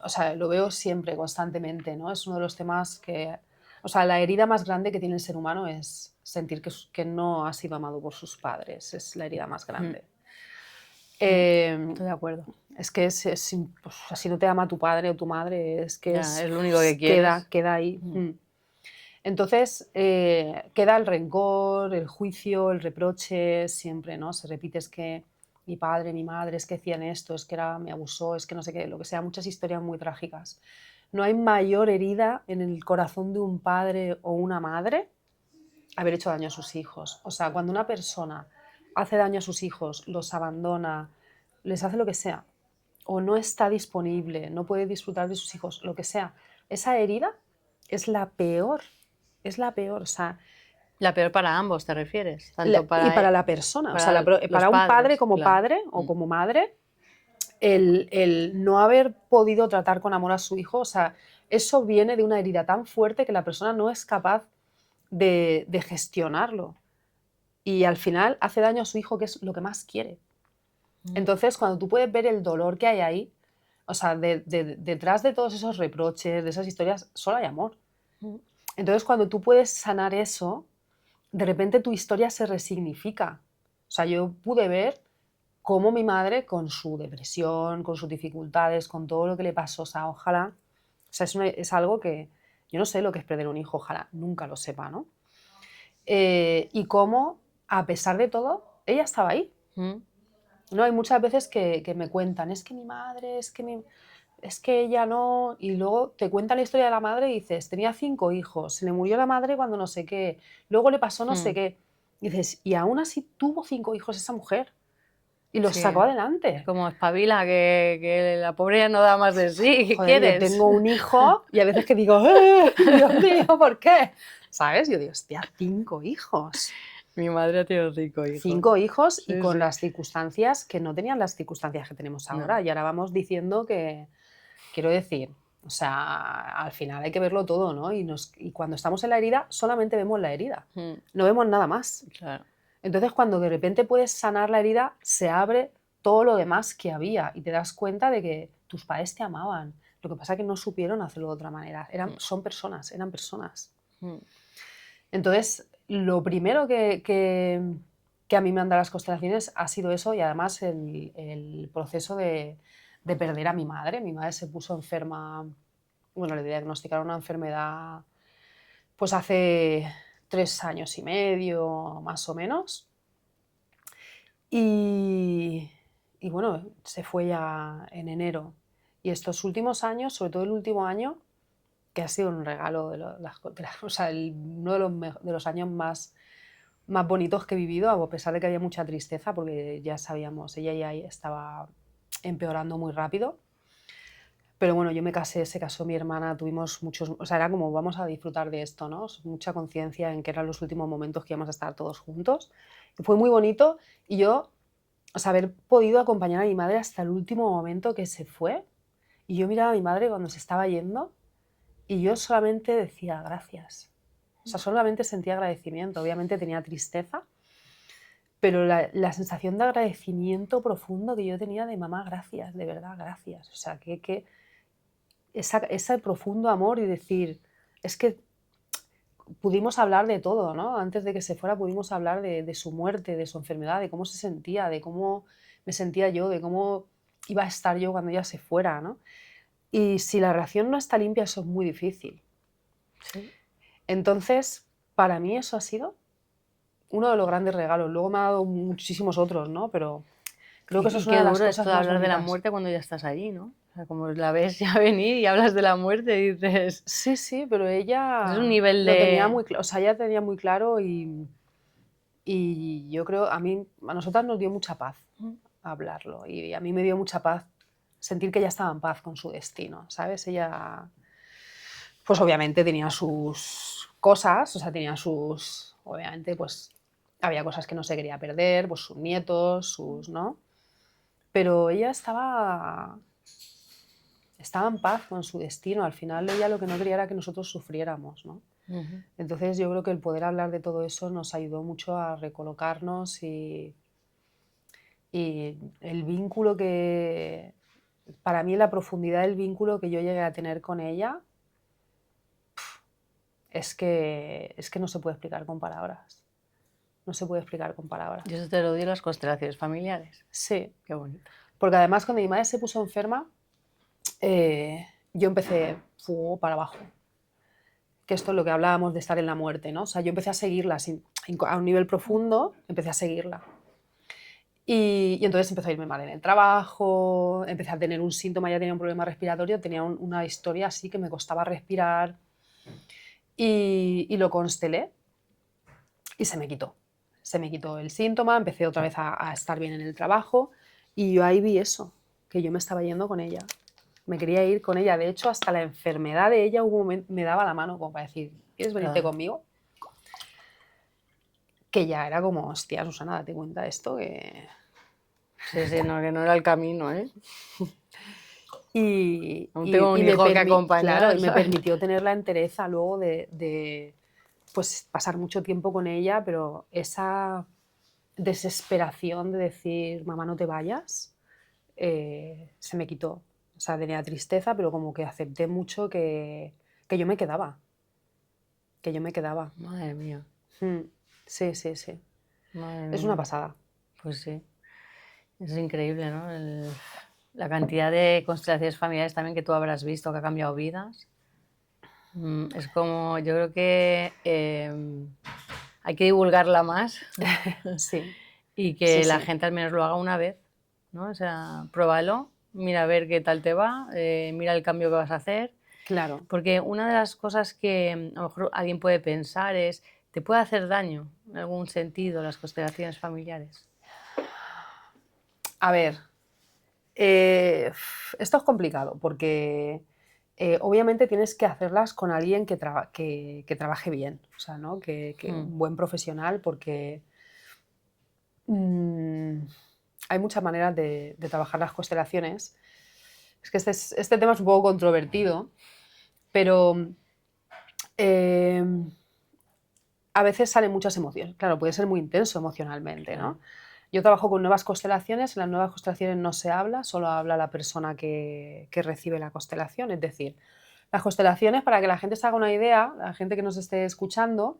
o sea, lo veo siempre, constantemente, ¿no? Es uno de los temas que, o sea, la herida más grande que tiene el ser humano es sentir que no ha sido amado por sus padres, es la herida más grande. Estoy de acuerdo. Es que pues, si no te ama tu padre o tu madre, es que es lo único que quieres. Queda ahí. Entonces, queda el rencor, el juicio, el reproche, siempre, ¿no? Se repite, es que mi padre, mi madre, es que hacían esto, es que me abusó, es que no sé qué, lo que sea, muchas historias muy trágicas. No hay mayor herida en el corazón de un padre o una madre haber hecho daño a sus hijos. O sea, cuando una persona hace daño a sus hijos, los abandona, les hace lo que sea, o no está disponible, no puede disfrutar de sus hijos, lo que sea, esa herida es la peor, o sea... La peor para ambos, ¿te refieres? Y para la persona, o sea, para un padres, padre como claro. padre o como madre, el no haber podido tratar con amor a su hijo, o sea, eso viene de una herida tan fuerte que la persona no es capaz de gestionarlo. Y al final hace daño a su hijo, que es lo que más quiere. Entonces, cuando tú puedes ver el dolor que hay ahí, o sea, detrás de todos esos reproches, de esas historias, solo hay amor. Entonces, cuando tú puedes sanar eso, de repente tu historia se resignifica. O sea, yo pude ver cómo mi madre, con su depresión, con sus dificultades, con todo lo que le pasó, o sea, ojalá, o sea, es algo que yo no sé lo que es perder un hijo, ojalá nunca lo sepa, ¿no? Y cómo, a pesar de todo, ella estaba ahí. Mm. ¿No? Hay muchas veces que me cuentan, es que mi madre, es que ella no... Y luego te cuenta la historia de la madre y dices, tenía 5 hijos, se le murió la madre cuando no sé qué, luego le pasó no sé Mm. qué. Y dices, y aún así tuvo 5 hijos esa mujer y los Sí. sacó Es adelante. como espabila, que la pobre ya no da más de sí. ¿Qué Joder, yo quieres? tengo un hijo y a veces que digo, Dios mío, ¿por qué? ¿Sabes? Yo digo, hostia, 5 hijos. Mi madre ha tenido 5 hijos. 5 hijos y Sí, con sí. las circunstancias que no tenían las circunstancias que tenemos ahora. No. Y ahora vamos diciendo que, quiero decir, o sea, al final hay que verlo todo, ¿no? Y cuando estamos en la herida, solamente vemos la herida, Mm. no vemos nada más. Claro. Entonces, cuando de repente puedes sanar la herida, se abre todo lo demás que había y te das cuenta de que tus padres te amaban. Lo que pasa es que no supieron hacerlo de otra manera. Son personas, eran personas. Mm. Entonces, lo primero que a mí me han dado las constelaciones ha sido eso y además el proceso de perder a mi madre. Mi madre se puso enferma, bueno, le diagnosticaron una enfermedad pues hace 3 años y medio, más o menos. Y bueno, se fue ya en enero. Y estos últimos años, sobre todo el último año, que ha sido un regalo o sea, uno de los años más bonitos que he vivido, a pesar de que había mucha tristeza, porque ya sabíamos, ella ya estaba empeorando muy rápido. Pero bueno, yo me casé, se casó mi hermana, tuvimos muchos, o sea, era como vamos a disfrutar de esto, ¿no? Mucha conciencia en que eran los últimos momentos que íbamos a estar todos juntos. Y fue muy bonito y yo, o sea, haber podido acompañar a mi madre hasta el último momento que se fue. Y yo miraba a mi madre cuando se estaba yendo y yo solamente decía gracias. O sea, solamente sentía agradecimiento. Obviamente tenía tristeza, pero la sensación de agradecimiento profundo que yo tenía de mamá, gracias, de verdad, gracias. O sea, que ese profundo amor y decir, es que pudimos hablar de todo, ¿no? Antes de que se fuera pudimos hablar de su muerte, de su enfermedad, de cómo se sentía, de cómo me sentía yo, de cómo iba a estar yo cuando ella se fuera, ¿no? Y si la relación no está limpia, eso es muy difícil. Sí. Entonces, para mí eso ha sido uno de los grandes regalos. Luego me ha dado muchísimos otros, ¿no? Pero creo que eso es una de las duro cosas esto de más hablar de la bonitas. muerte cuando ya estás allí, ¿no? O sea, como la ves ya venir y hablas de la muerte y dices... Sí, sí, pero ella Es un nivel lo tenía de... muy claro, o sea, ella tenía muy claro y yo creo, a nosotras nos dio mucha paz hablarlo y a mí me dio mucha paz sentir que ella estaba en paz con su destino, ¿sabes? Ella, pues obviamente tenía sus cosas, o sea, tenía sus, obviamente, pues había cosas que no se quería perder, pues sus nietos, ¿no? Pero ella estaba en paz con su destino, al final ella lo que no quería era que nosotros sufriéramos, ¿no? Ujú. Entonces yo creo que el poder hablar de todo eso nos ayudó mucho a recolocarnos y el vínculo que, para mí la profundidad del vínculo que yo llegué a tener con ella es que no se puede explicar con palabras. No se puede explicar con palabras. Y eso te lo dio las constelaciones familiares. Sí, Qué bonito. porque además cuando mi madre se puso enferma, yo empecé para abajo. Que esto es lo que hablábamos de estar en la muerte, ¿no? O sea, yo empecé a seguirla a un nivel profundo, empecé a seguirla. Y entonces empezó a irme mal en el trabajo, empecé a tener un síntoma, ya tenía un problema respiratorio, tenía una historia así que me costaba respirar y lo constelé y se me quitó. Se me quitó el síntoma, empecé otra vez a estar bien en el trabajo y yo ahí vi eso, que yo me estaba yendo con ella. Me quería ir con ella. De hecho, hasta la enfermedad de ella hubo un momento, me daba la mano como para decir, ¿quieres venirte conmigo? Que ya era como, hostia, Susana, date cuenta de esto, que... Sí, sí, no, que no era el camino, ¿eh? Y tengo un hijo que acompañar, claro, y me ¿sabes? permitió tener la entereza luego de pues, pasar mucho tiempo con ella, pero esa desesperación de decir, mamá, no te vayas, se me quitó. O sea, tenía tristeza, pero como que acepté mucho que yo me quedaba. Que yo me quedaba. Madre mía. Sí, sí, sí. Madre Es mía. una pasada. Pues sí. Es increíble, ¿no? La cantidad de constelaciones familiares también que tú habrás visto que ha cambiado vidas. Es como, yo creo que hay que divulgarla más Sí, y que sí, la sí. gente al menos lo haga una vez, ¿no? O sea, pruébalo, mira a ver qué tal te va, mira el cambio que vas a hacer. Claro. Porque una de las cosas que a lo mejor alguien puede pensar es, ¿te puede hacer daño en algún sentido las constelaciones familiares? A ver, esto es complicado porque obviamente tienes que hacerlas con alguien que trabaje bien, o sea, ¿no? Que un buen profesional, porque mm, hay muchas maneras de trabajar las constelaciones. Es que este tema es un poco controvertido, pero eh, a veces salen muchas emociones. Claro, puede ser muy intenso emocionalmente, ¿no? Claro. Yo trabajo con nuevas constelaciones, en las nuevas constelaciones no se habla, solo habla la persona que recibe la constelación. Es decir, las constelaciones, para que la gente se haga una idea, la gente que nos esté escuchando,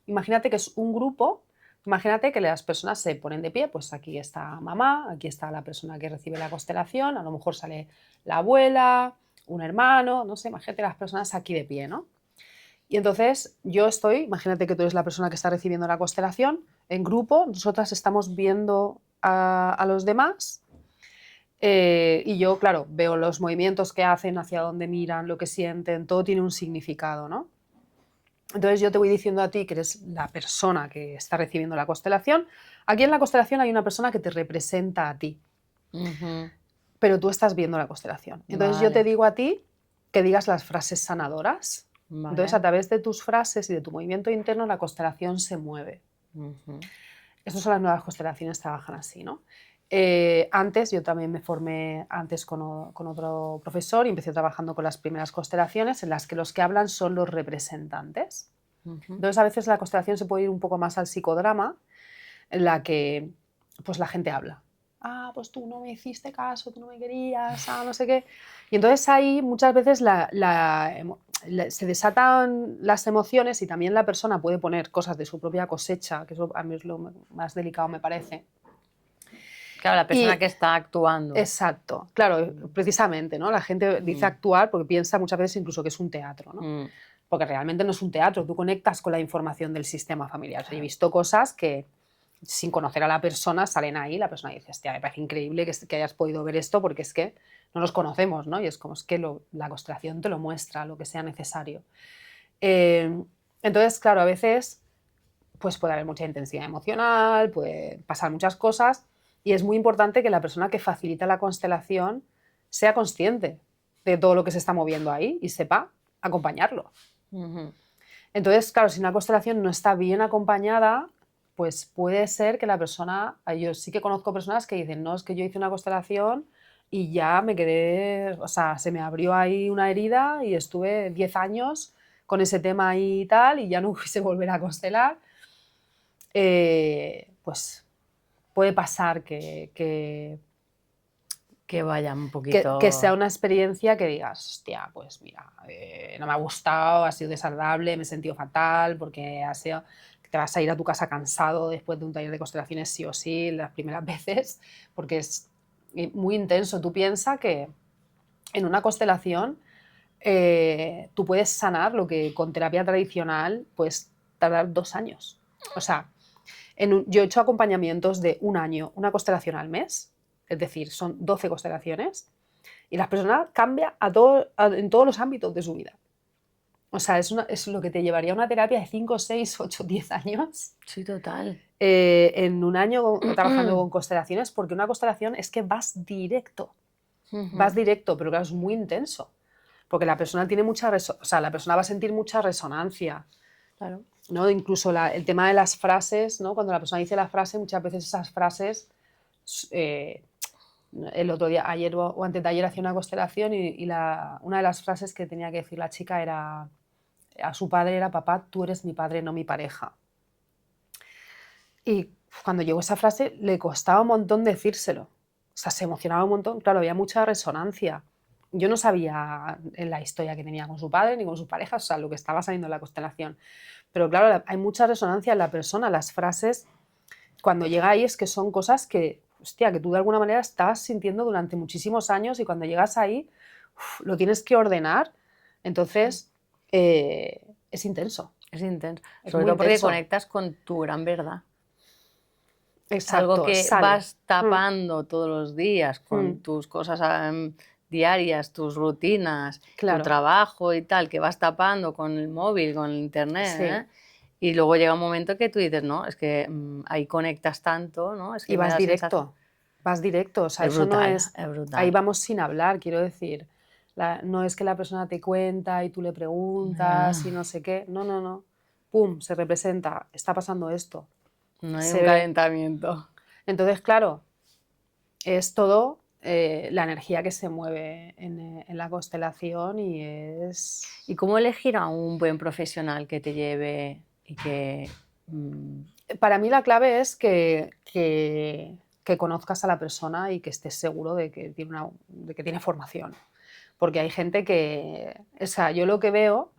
imagínate que es un grupo, imagínate que las personas se ponen de pie, pues aquí está mamá, aquí está la persona que recibe la constelación, a lo mejor sale la abuela, un hermano, no sé, imagínate las personas aquí de pie, ¿no? Y entonces yo estoy, imagínate que tú eres la persona que está recibiendo la constelación, en grupo, nosotras estamos viendo a los demás y yo, claro, veo los movimientos que hacen, hacia dónde miran, lo que sienten, todo tiene un significado, ¿no? Entonces yo te voy diciendo a ti que eres la persona que está recibiendo la constelación. Aquí en la constelación hay una persona que te representa a ti, Ujú. pero tú estás viendo la constelación. Entonces yo te Vale, digo a ti que digas las frases sanadoras. Entonces, a vale. través de tus frases y de tu movimiento interno, la constelación se mueve. Ujú. Estas son las nuevas constelaciones, trabajan así, ¿no? Antes, yo también me formé antes con otro profesor y empecé trabajando con las primeras constelaciones en las que los que hablan son los representantes. Ujú. Entonces, a veces la constelación se puede ir un poco más al psicodrama, en la que pues la gente habla. Ah, pues tú no me hiciste caso, tú no me querías, no sé qué. Y entonces ahí muchas veces se desatan las emociones y también la persona puede poner cosas de su propia cosecha, que eso a mí es lo más delicado me parece. Claro, la persona Y que está actuando. exacto, claro, precisamente, ¿no? La gente dice Mm, actuar porque piensa muchas veces incluso que es un teatro, ¿no? mm, Porque realmente no es un teatro, tú conectas con la información del sistema familiar. O sea, yo he claro. visto cosas que sin conocer a la persona salen ahí, la persona dice, hostia, me parece increíble que hayas podido ver esto porque es que no nos conocemos, ¿no? Y es como es que la constelación te lo muestra, lo que sea necesario. Eh, entonces, claro, a veces pues puede haber mucha intensidad emocional, puede pasar muchas cosas y es muy importante que la persona que facilita la constelación sea consciente de todo lo que se está moviendo ahí y sepa acompañarlo. Ujú. Entonces, claro, si una constelación no está bien acompañada, pues puede ser que la persona, yo sí que conozco personas que dicen, no, es que yo hice una constelación y ya me quedé, o sea, se me abrió ahí una herida y estuve 10 años con ese tema ahí y tal y ya no quise volver a constelar. Pues puede pasar Que vaya un que sea poquito. una experiencia que digas, hostia, pues mira, no me ha gustado, ha sido desagradable, me he sentido fatal, porque ha sido, te vas a ir a tu casa cansado después de un taller de constelaciones sí o sí, las primeras veces, porque es muy intenso. Tú piensas que en una constelación tú puedes sanar lo que con terapia tradicional puedes tardar 2 años. O sea, yo he hecho acompañamientos de un año, una constelación al mes, es decir, son 12 constelaciones, y la persona cambia en todos los ámbitos de su vida. O sea, es lo que te llevaría una terapia de 5, 6, 8, 10 años Sí, total. en un año trabajando con constelaciones, porque una constelación es que vas Ujú. directo, pero claro, es muy intenso, porque la persona tiene o sea, la persona va a sentir mucha resonancia, Claro. ¿no? Incluso el tema de las frases, ¿no? Cuando la persona dice la frase, muchas veces esas frases eh, el otro día, ayer o antes de ayer hacía una constelación y una de las frases que tenía que decir la chica era a su padre era papá, tú eres mi padre, no mi pareja. Y cuando llegó esa frase le costaba un montón decírselo. O sea, se emocionaba un montón. Claro, había mucha resonancia. Yo no sabía en la historia que tenía con su padre ni con su pareja, o sea, lo que estaba saliendo en la constelación. Pero claro, hay mucha resonancia en la persona. Las frases, cuando llega ahí, es que son cosas que, hostia, que tú de alguna manera estás sintiendo durante muchísimos años y cuando llegas ahí, lo tienes que ordenar. Entonces, es intenso. Es intenso. Es Sobre muy todo porque intenso. conectas con tu gran verdad. Exacto, Algo que sale. vas tapando todos los días con Mm. tus cosas diarias, tus rutinas, tu Claro. trabajo y tal, que vas tapando con el móvil, con el internet, Sí. ¿eh? Y luego llega un momento que tú dices, no, es que ahí conectas tanto, ¿no? Es que Y me vas da sensación. directo, o sea, Es eso no brutal, es, es brutal. ahí vamos sin hablar, quiero decir, no es que la persona te cuenta y tú le preguntas y no sé qué, no, pum, se representa, está pasando esto, No hay se un ve. calentamiento. Entonces, claro, es todo la energía que se mueve en la constelación y es... ¿Y cómo elegir a un buen profesional que te lleve y que... Para mí la clave es que conozcas a la persona y que estés seguro de que tiene formación. Porque hay gente que, o sea, yo lo que veo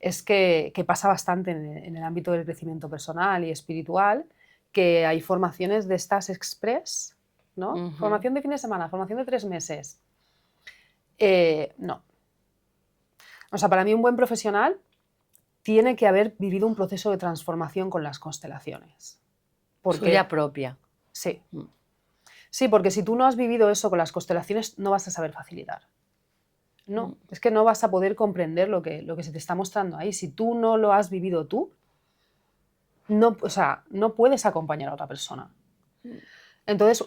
es que pasa bastante en el ámbito del crecimiento personal y espiritual, que hay formaciones de estas express, ¿no? Ujú. Formación de fin de semana, formación de 3 meses. No. O sea, para mí un buen profesional tiene que haber vivido un proceso de transformación con las constelaciones. Suya propia. Sí. Mm. Sí, porque si tú no has vivido eso con las constelaciones, no vas a saber facilitar. No, es que no vas a poder comprender lo que se te está mostrando ahí. Si tú no lo has vivido tú, no, o sea, no puedes acompañar a otra persona. Entonces,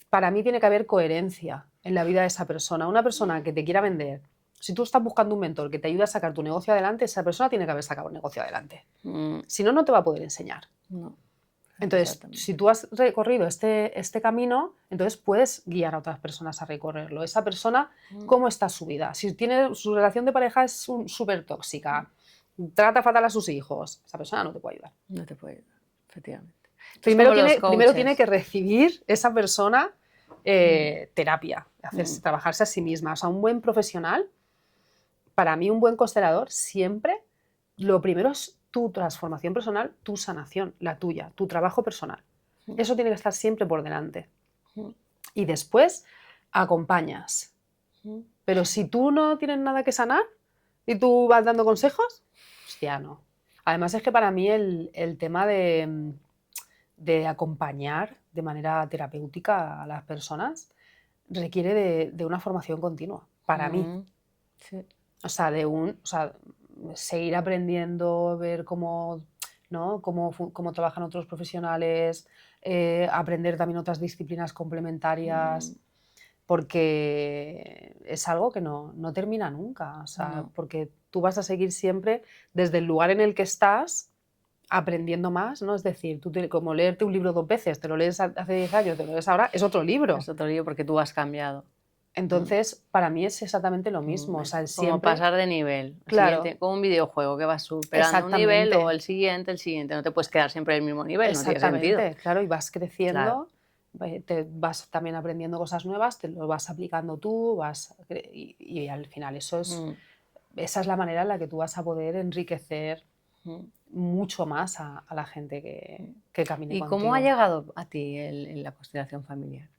para mí tiene que haber coherencia en la vida de esa persona. Una persona que te quiera vender, si tú estás buscando un mentor que te ayude a sacar tu negocio adelante, esa persona tiene que haber sacado un negocio adelante. Si no, no te va a poder enseñar. No. Entonces, Exactamente. si tú has recorrido este camino, entonces puedes guiar a otras personas a recorrerlo. Esa persona, ¿cómo está su vida? Si tiene su relación de pareja es súper tóxica, trata fatal a sus hijos, esa persona no te puede ayudar. No te puede ayudar, efectivamente. Primero como los primero coaches. tiene que recibir esa persona terapia, trabajarse a sí misma. O sea, un buen profesional, para mí un buen constelador, siempre lo primero es tu transformación personal, tu sanación, la tuya, tu trabajo personal. Eso tiene que estar siempre por delante. Y después acompañas. Pero si tú no tienes nada que sanar y tú vas dando consejos, hostia, no. Además es que para mí el tema de acompañar de manera terapéutica a las personas requiere de una formación continua, para mí. Sí. O sea, seguir aprendiendo, ver cómo, ¿no? cómo trabajan otros profesionales, aprender también otras disciplinas complementarias, porque es algo que no termina nunca. O sea, No. porque tú vas a seguir siempre desde el lugar en el que estás aprendiendo más, ¿no? Es decir, como leerte un libro 2 veces, te lo lees hace 10 años, te lo lees ahora, es otro libro. Es otro lío porque tú has cambiado. Entonces, para mí es exactamente lo mismo. O sea, Es como siempre... pasar de nivel. Claro. Como un videojuego que vas superando un nivel, Exactamente. luego el siguiente. No te puedes quedar siempre en el mismo nivel, no tiene sentido. Exactamente, claro, y vas creciendo, Claro. te vas también aprendiendo cosas nuevas, te lo vas aplicando tú, y al final esa es la manera en la que tú vas a poder enriquecer mucho más a la gente que camine ¿Y contigo. cómo ha llegado a ti la constelación familiar?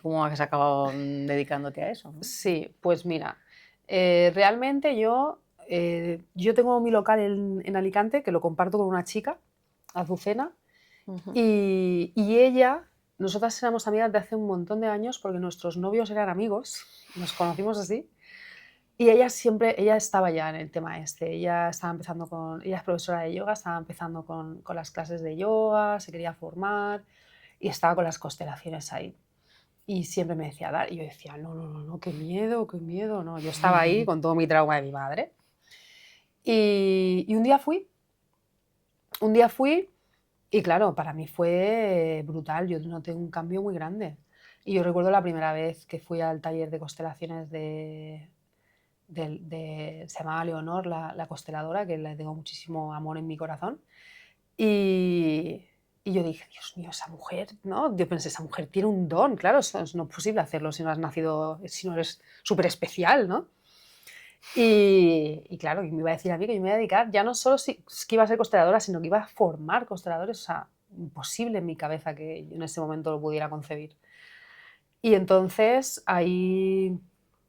¿Cómo has acabado dedicándote a eso? ¿No? Sí, pues mira, realmente yo tengo mi local en Alicante, que lo comparto con una chica, Azucena, y ella, nosotras éramos amigas de hace un montón de años porque nuestros novios eran amigos, nos conocimos así, y ella estaba ya en el tema este, ella es profesora de yoga, estaba empezando con las clases de yoga, se quería formar y estaba con las constelaciones ahí. Y siempre me decía, y yo decía, no, qué miedo, no. Yo estaba ahí con todo mi trauma de mi madre. Y un día fui, y claro, para mí fue brutal, yo noté un cambio muy grande. Y yo recuerdo la primera vez que fui al taller de constelaciones se llamaba Leonor, la consteladora, que le tengo muchísimo amor en mi corazón. Y yo dije, Dios mío, esa mujer, ¿no? Yo pensé, esa mujer tiene un don, claro, eso no es posible hacerlo si no has nacido, si no eres súper especial, ¿no? Y claro, y me iba a decir a mí que yo me iba a dedicar, ya no solo que iba a ser consteladora, sino que iba a formar consteladores, o sea, imposible en mi cabeza que yo en ese momento lo pudiera concebir. Y entonces ahí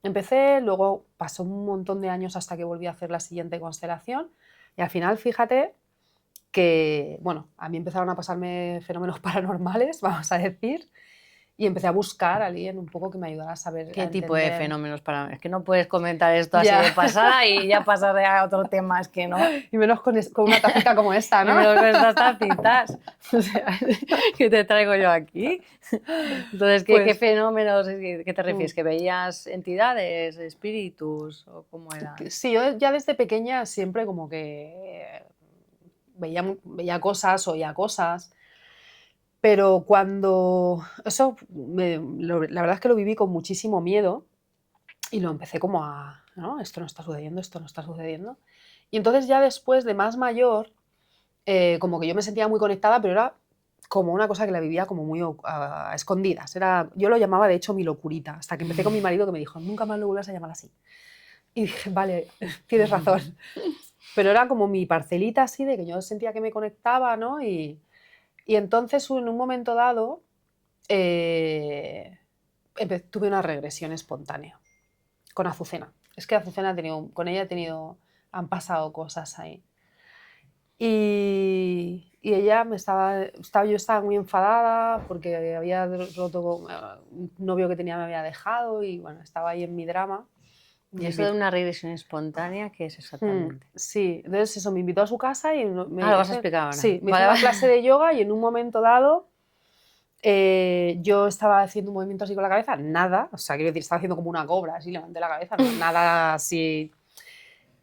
empecé, luego pasó un montón de años hasta que volví a hacer la siguiente constelación y al final, fíjate que, bueno, a mí empezaron a pasarme fenómenos paranormales, vamos a decir, y empecé a buscar a alguien un poco que me ayudara a saber, ¿Qué a tipo de entender. fenómenos para...? Es que no puedes comentar esto así Ya. de pasada y ya pasar a otro tema, es que no. Y menos con una tacita como esta, ¿no? Pero con estas tacitas, o sea, ¿qué te traigo yo aquí? Entonces, ¿qué Pues, fenómenos, qué te refieres? mm, ¿Que veías entidades, espíritus o cómo era? sí, yo ya desde pequeña siempre como que veía cosas, oía cosas, pero cuando eso, la verdad es que lo viví con muchísimo miedo y lo empecé como a, ¿no? Esto no está sucediendo, esto no está sucediendo. Y entonces ya después de más mayor, como que yo me sentía muy conectada, pero era como una cosa que la vivía como muy a escondidas. Yo lo llamaba de hecho mi locurita, hasta que empecé con mi marido que me dijo, nunca más lo vuelvas a llamar así. Y dije, vale, tienes razón. Pero era como mi parcelita así de que yo sentía que me conectaba, ¿no? Y entonces en un momento dado tuve una regresión espontánea con Azucena. Es que Azucena con ella han pasado cosas ahí. Y ella yo estaba muy enfadada porque había roto con un novio que tenía, me había dejado y bueno, estaba ahí en mi drama. ¿Y eso de una regresión espontánea qué es exactamente? Sí, entonces eso, me invitó a su casa y Lo vas a explicar ahora. Sí, me Vale, hizo una vale. clase de yoga y en un momento dado yo estaba haciendo un movimiento así con la cabeza, nada, o sea, quiero decir, estaba haciendo como una cobra, así levanté la cabeza, nada así.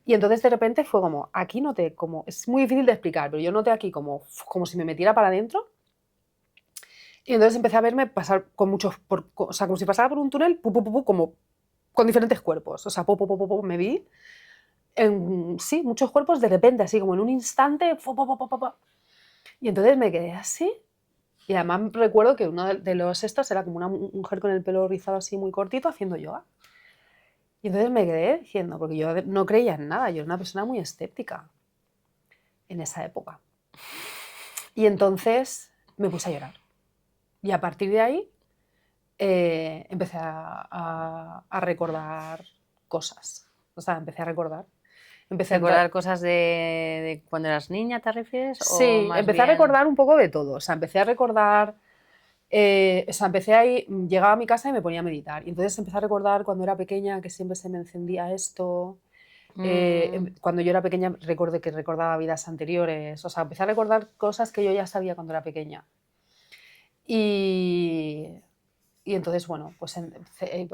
Y entonces de repente fue como, aquí noté como, es muy difícil de explicar, pero yo noté aquí como si me metiera para adentro. Y entonces empecé a verme pasar con o sea, como si pasara por un túnel, como con diferentes cuerpos. O sea, me vi sí, muchos cuerpos de repente, así como en un instante. Y entonces me quedé así. Y además recuerdo que uno de los estos era como una mujer con el pelo rizado así muy cortito haciendo yoga. Y entonces me quedé diciendo, porque yo no creía en nada, yo era una persona muy escéptica en esa época. Y entonces me puse a llorar. Y a partir de ahí empecé a recordar cosas. O sea, empecé a recordar. ¿Recordar cosas de cuando eras niña, te refieres? ¿O Sí, más empecé a bien... recordar un poco de todo. O sea, empecé a recordar. O sea, empecé ahí, llegaba a mi casa y me ponía a meditar. Y entonces empecé a recordar cuando era pequeña que siempre se me encendía esto. Cuando yo era pequeña recordaba vidas anteriores. O sea, empecé a recordar cosas que yo ya sabía cuando era pequeña. Y entonces, bueno, pues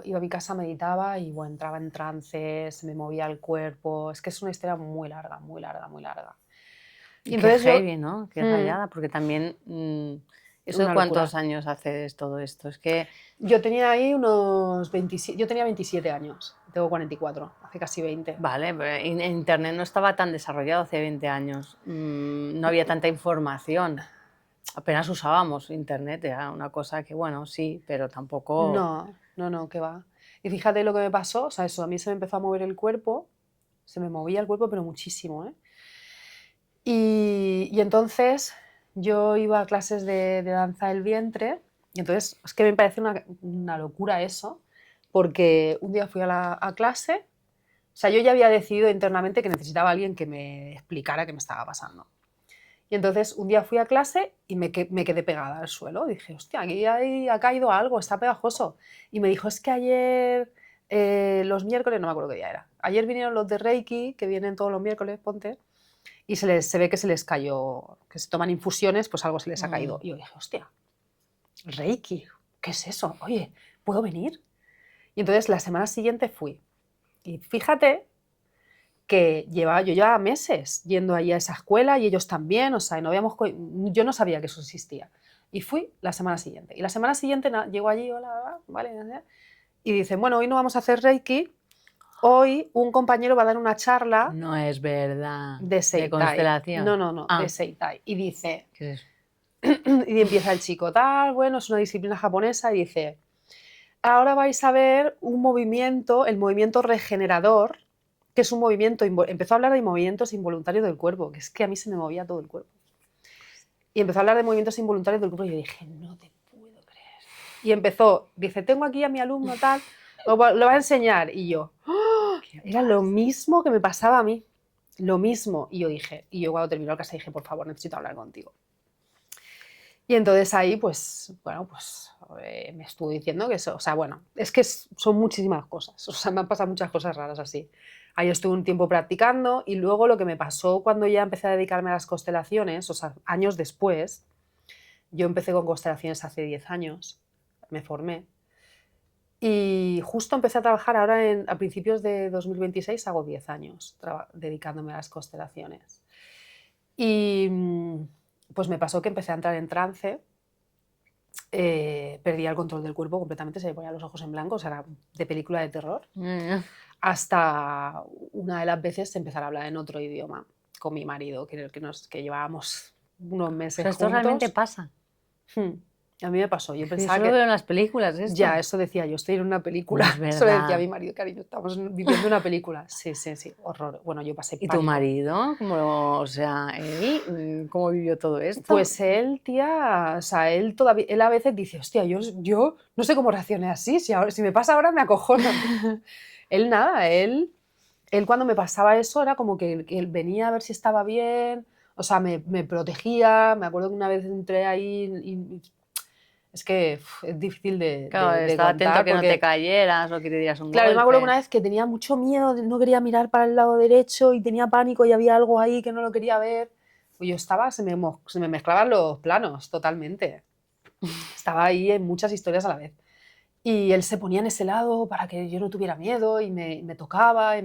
iba a mi casa, meditaba y bueno, entraba en trances, me movía el cuerpo. Es que es una historia muy larga, muy larga, muy larga. Y qué heavy, ¿no? Qué rayada, porque también... Es ¿Tú de una cuántos locura. años haces todo esto? Es que... Yo tenía ahí unos 27, yo tenía 27 años, tengo 44, hace casi 20. Vale, pero Internet no estaba tan desarrollado hace 20 años. No había tanta información. Apenas usábamos Internet, era una cosa que, bueno, sí, pero tampoco... No, qué va. Y fíjate lo que me pasó, o sea, eso, a mí se me empezó a mover el cuerpo, se me movía el cuerpo, pero muchísimo, ¿eh? Y entonces yo iba a clases de danza del vientre, y entonces es que me parece una locura eso, porque un día fui a clase, o sea, yo ya había decidido internamente que necesitaba a alguien que me explicara qué me estaba pasando. Y entonces un día fui a clase y me quedé pegada al suelo. Dije, hostia, aquí ha caído algo, está pegajoso. Y me dijo, es que ayer, los miércoles, no me acuerdo qué día era, ayer vinieron los de Reiki, que vienen todos los miércoles, ponte, y se ve que se les cayó, que se toman infusiones, pues algo se les ha caído. Y yo dije, hostia, Reiki, ¿qué es eso? Oye, ¿puedo venir? Y entonces la semana siguiente fui. Y fíjate que yo llevaba meses yendo allí a esa escuela y ellos también, o sea, yo no sabía que eso existía. Y fui la semana siguiente. Y la semana siguiente llego allí, hola, vale, y dicen, bueno, hoy no vamos a hacer Reiki, hoy un compañero va a dar una charla No es verdad. de De Seitai. constelación. No, de Seitai. Y dice, ¿Qué es eso? y empieza el chico, tal, bueno, es una disciplina japonesa, y dice, ahora vais a ver un movimiento, el movimiento regenerador, que es un movimiento, empezó a hablar de movimientos involuntarios del cuerpo, que es que a mí se me movía todo el cuerpo. Y empezó a hablar de movimientos involuntarios del cuerpo y yo dije, no te puedo creer. Y dice, tengo aquí a mi alumno tal, lo va a enseñar. Y yo, ¡oh! Era lo mismo que me pasaba a mí, lo mismo. Y yo cuando terminó la clase dije, por favor, necesito hablar contigo. Y entonces ahí, pues, bueno, pues me estuvo diciendo que eso, o sea, bueno, es que son muchísimas cosas, o sea, me han pasado muchas cosas raras así. Ahí estuve un tiempo practicando y luego lo que me pasó cuando ya empecé a dedicarme a las constelaciones, o sea, años después, yo empecé con constelaciones hace 10 años, me formé, y justo empecé a trabajar ahora a principios de 2026, hago 10 años dedicándome a las constelaciones. Y pues me pasó que empecé a entrar en trance, perdía el control del cuerpo completamente, se me ponían los ojos en blanco, o sea, era de película de terror, hasta una de las veces empezar a hablar en otro idioma con mi marido, que llevábamos unos meses O sea, esto juntos. realmente pasa. A mí me pasó, yo Sí, pensaba solo que... veo en las películas esto. Ya, eso decía yo, estoy en una película. No es Eso le decía a verdad. mi marido, cariño, estamos viviendo una película. Sí, horror. Bueno, yo pasé ¿Y tu pánico. marido? O sea, él, ¿cómo vivió todo esto? Pues él, tía, o sea, él a veces dice, hostia, yo no sé cómo reaccioné así, si me pasa ahora me acojono. Él nada, él cuando me pasaba eso era como que él venía a ver si estaba bien, o sea, me protegía. Me acuerdo que una vez entré ahí y es que es difícil de Claro, estaba atento contar a que no porque... te cayeras o que te dieras un Claro, yo me acuerdo que una golpe. vez que tenía mucho miedo, no quería mirar para el lado derecho y tenía pánico y había algo ahí que no lo quería ver. Pues yo se me mezclaban los planos totalmente. Estaba ahí en muchas historias a la vez. Y él se ponía en ese lado para que yo no tuviera miedo y me tocaba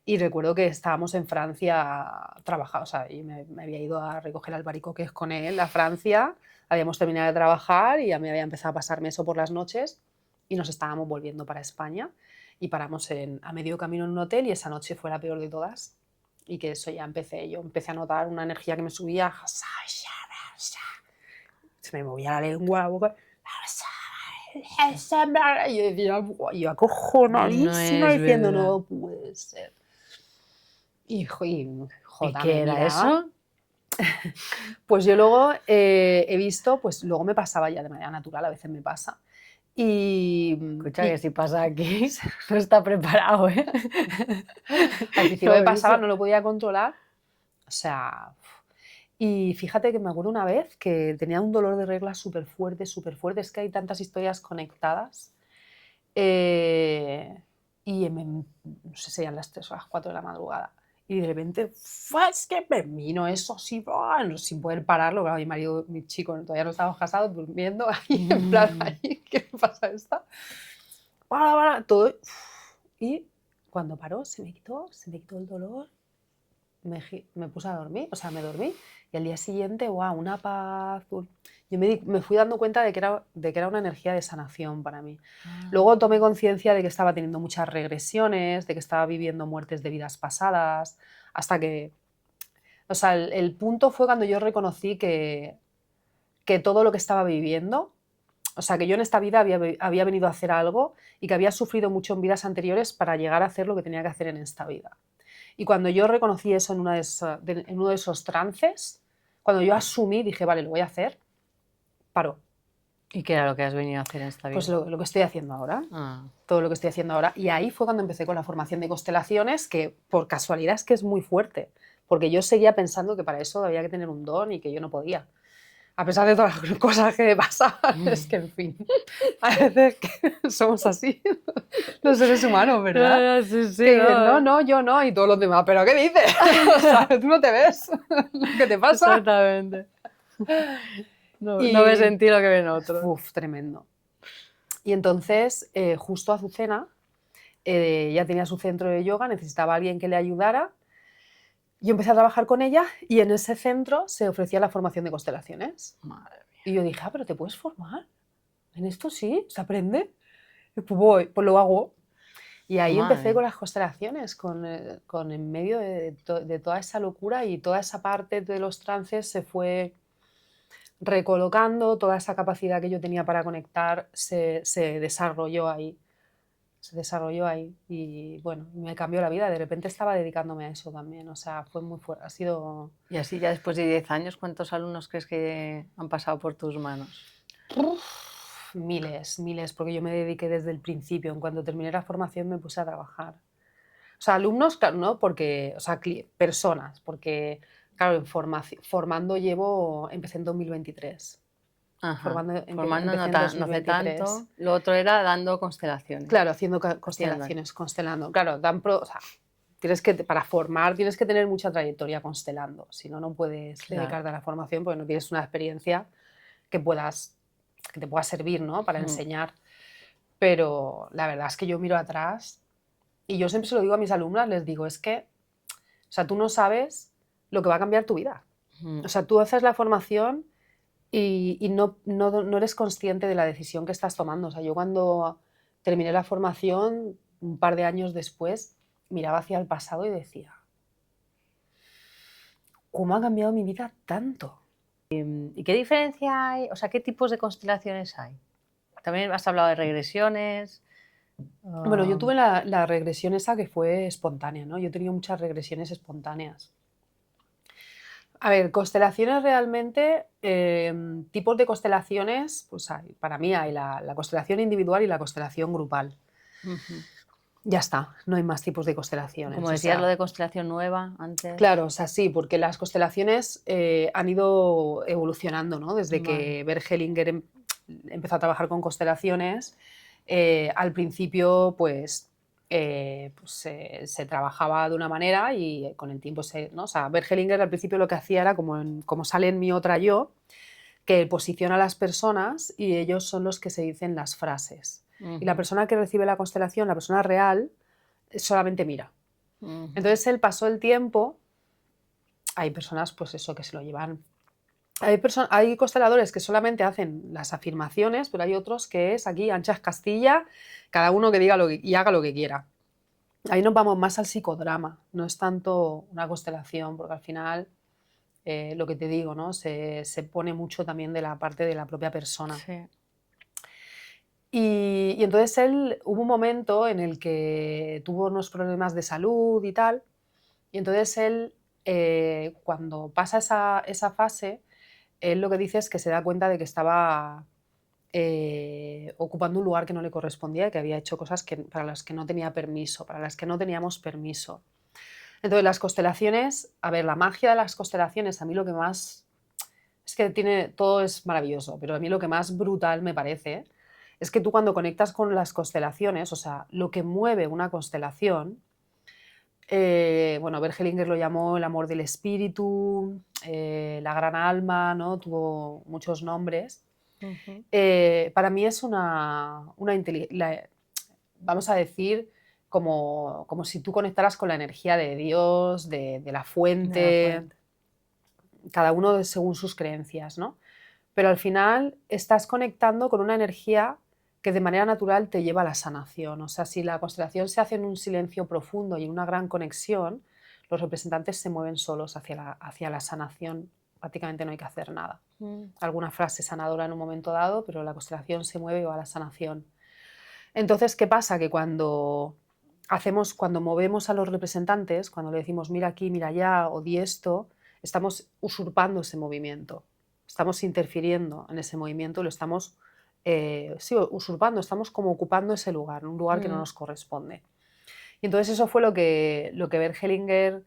y recuerdo que estábamos en Francia trabajando, o sea, y me había ido a recoger albaricoques con él a Francia, habíamos terminado de trabajar y ya me había empezado a pasarme eso por las noches y nos estábamos volviendo para España y paramos a medio camino en un hotel y esa noche fue la peor de todas y que eso ya yo empecé a notar una energía que me subía, se me movía la lengua, la boca, y yo decía, yo acojonadísima No es diciendo, verdad. no puede ser. Y ¿Y Jota qué me era miraba. eso? Pues yo luego he visto, pues luego me pasaba ya de manera natural, a veces me pasa. Escucha, que si pasa aquí, no está preparado, ¿eh? Al principio me pasaba, no lo podía controlar. O sea, y fíjate que me acuerdo una vez que tenía un dolor de regla súper fuerte, súper fuerte. Es que hay tantas historias conectadas. Y no sé si eran las 3 o las 4 de la madrugada. Y de repente, es que me vino eso así, sin poder pararlo. Claro, mi marido, mi chico, todavía no estábamos casados, durmiendo ahí, en plan, ahí, ¿qué le pasa a esta? Todo. Y cuando paró, se me quitó el dolor. Me puse a dormir, o sea, me dormí. Y al día siguiente, wow, una paz. Yo me fui dando cuenta de que era una energía de sanación para mí. Luego tomé conciencia de que estaba teniendo muchas regresiones, de que estaba viviendo muertes de vidas pasadas, hasta que... O sea, el punto fue cuando yo reconocí que todo lo que estaba viviendo, o sea, que yo en esta vida había venido a hacer algo y que había sufrido mucho en vidas anteriores para llegar a hacer lo que tenía que hacer en esta vida. Y cuando yo reconocí eso en uno de esos trances, cuando yo asumí, dije, vale, lo voy a hacer, paró. ¿Y qué era lo que has venido a hacer en esta vida? Pues lo que estoy haciendo ahora. Todo lo que estoy haciendo ahora. Y ahí fue cuando empecé con la formación de constelaciones, que por casualidad es que es muy fuerte, porque yo seguía pensando que para eso había que tener un don y que yo no podía. A pesar de todas las cosas que me pasaban, es que, en fin, a veces que somos así, los seres humanos, ¿verdad? Sí, Que dicen, no, yo no, y todos los demás, ¿pero qué dices? O sea, tú no te ves, ¿qué te pasa? Exactamente. No ves en ti lo que ven otros. Uf, tremendo. Y entonces, justo Azucena ya tenía su centro de yoga, necesitaba a alguien que le ayudara. Yo empecé a trabajar con ella y en ese centro se ofrecía la formación de constelaciones. Madre mía. Y yo dije, pero ¿te puedes formar? En esto sí, se aprende. Y pues voy, pues lo hago. Y ahí empecé con las constelaciones, con en medio de toda esa locura y toda esa parte de los trances se fue recolocando, toda esa capacidad que yo tenía para conectar se desarrolló ahí. Y bueno, me cambió la vida. De repente estaba dedicándome a eso también. O sea, fue muy fuerte. Ha sido... Y así ya después de 10 años, ¿cuántos alumnos crees que han pasado por tus manos? Miles, porque yo me dediqué desde el principio. En cuanto terminé la formación me puse a trabajar. O sea, alumnos, claro, no, porque, o sea, personas, porque, claro, formando empecé en 2023. Ajá. Empecé Formando en no hace 2023. tanto. Lo otro era dando constelaciones. Claro, haciendo constelaciones, constelando. Claro, o sea, para formar tienes que tener mucha trayectoria constelando, si no, no puedes Claro. dedicarte a la formación porque no tienes una experiencia que te pueda servir, ¿no? Para enseñar. Pero la verdad es que yo miro atrás y yo siempre se lo digo a mis alumnas, les digo, es que, o sea, tú no sabes lo que va a cambiar tu vida. O sea, tú haces la formación y no eres consciente de la decisión que estás tomando. O sea, yo cuando terminé la formación, un par de años después, miraba hacia el pasado y decía, ¿cómo ha cambiado mi vida tanto? ¿Y qué diferencia hay? O sea, ¿qué tipos de constelaciones hay? También has hablado de regresiones. Bueno, yo tuve la regresión esa que fue espontánea, ¿no? Yo he tenido muchas regresiones espontáneas. A ver, constelaciones realmente, tipos de constelaciones, pues para mí hay la constelación individual y la constelación grupal. Ya está, no hay más tipos de constelaciones. Como decías, lo de constelación nueva antes. Claro, o sea, sí, porque las constelaciones han ido evolucionando, ¿no? Desde que Bert Hellinger empezó a trabajar con constelaciones, al principio, pues se trabajaba de una manera y con el tiempo ¿no? O sea, Bert Hellinger al principio lo que hacía era como sale en Mi Otra Yo, que posiciona a las personas y ellos son los que se dicen las frases. Y la persona que recibe la constelación, la persona real, solamente mira. Entonces él pasó el tiempo, hay personas pues eso que se lo llevan, hay consteladores que solamente hacen las afirmaciones, pero hay otros que es aquí anchas Castilla, cada uno que diga y haga lo que quiera. Ahí nos vamos más al psicodrama, no es tanto una constelación, porque al final lo que te digo, ¿no? Se pone mucho también de la parte de la propia persona. Sí. Y entonces hubo un momento en el que tuvo unos problemas de salud y tal, y entonces cuando pasa esa fase, él lo que dice es que se da cuenta de que estaba ocupando un lugar que no le correspondía y que había hecho cosas para las que no tenía permiso, para las que no teníamos permiso. Entonces las constelaciones, a ver, la magia de las constelaciones, a mí lo que más, es que todo es maravilloso, pero a mí lo que más brutal me parece es que tú cuando conectas con las constelaciones, o sea, lo que mueve una constelación, bueno, Bert Hellinger lo llamó el amor del espíritu, la gran alma, ¿no? Tuvo muchos nombres. Para mí es vamos a decir, como si tú conectaras con la energía de Dios, de la fuente, cada uno según sus creencias, ¿no? Pero al final estás conectando con una energía que de manera natural te lleva a la sanación. O sea, si la constelación se hace en un silencio profundo y en una gran conexión, los representantes se mueven solos hacia la sanación. Prácticamente no hay que hacer nada. Alguna frase sanadora en un momento dado, pero la constelación se mueve y va a la sanación. Entonces, ¿qué pasa? Que cuando movemos a los representantes, cuando le decimos mira aquí, mira allá o di esto, estamos usurpando ese movimiento. Estamos interfiriendo en ese movimiento, lo estamos usurpando, estamos como ocupando ese lugar, un lugar que no nos corresponde. Y entonces eso fue lo que Bert Hellinger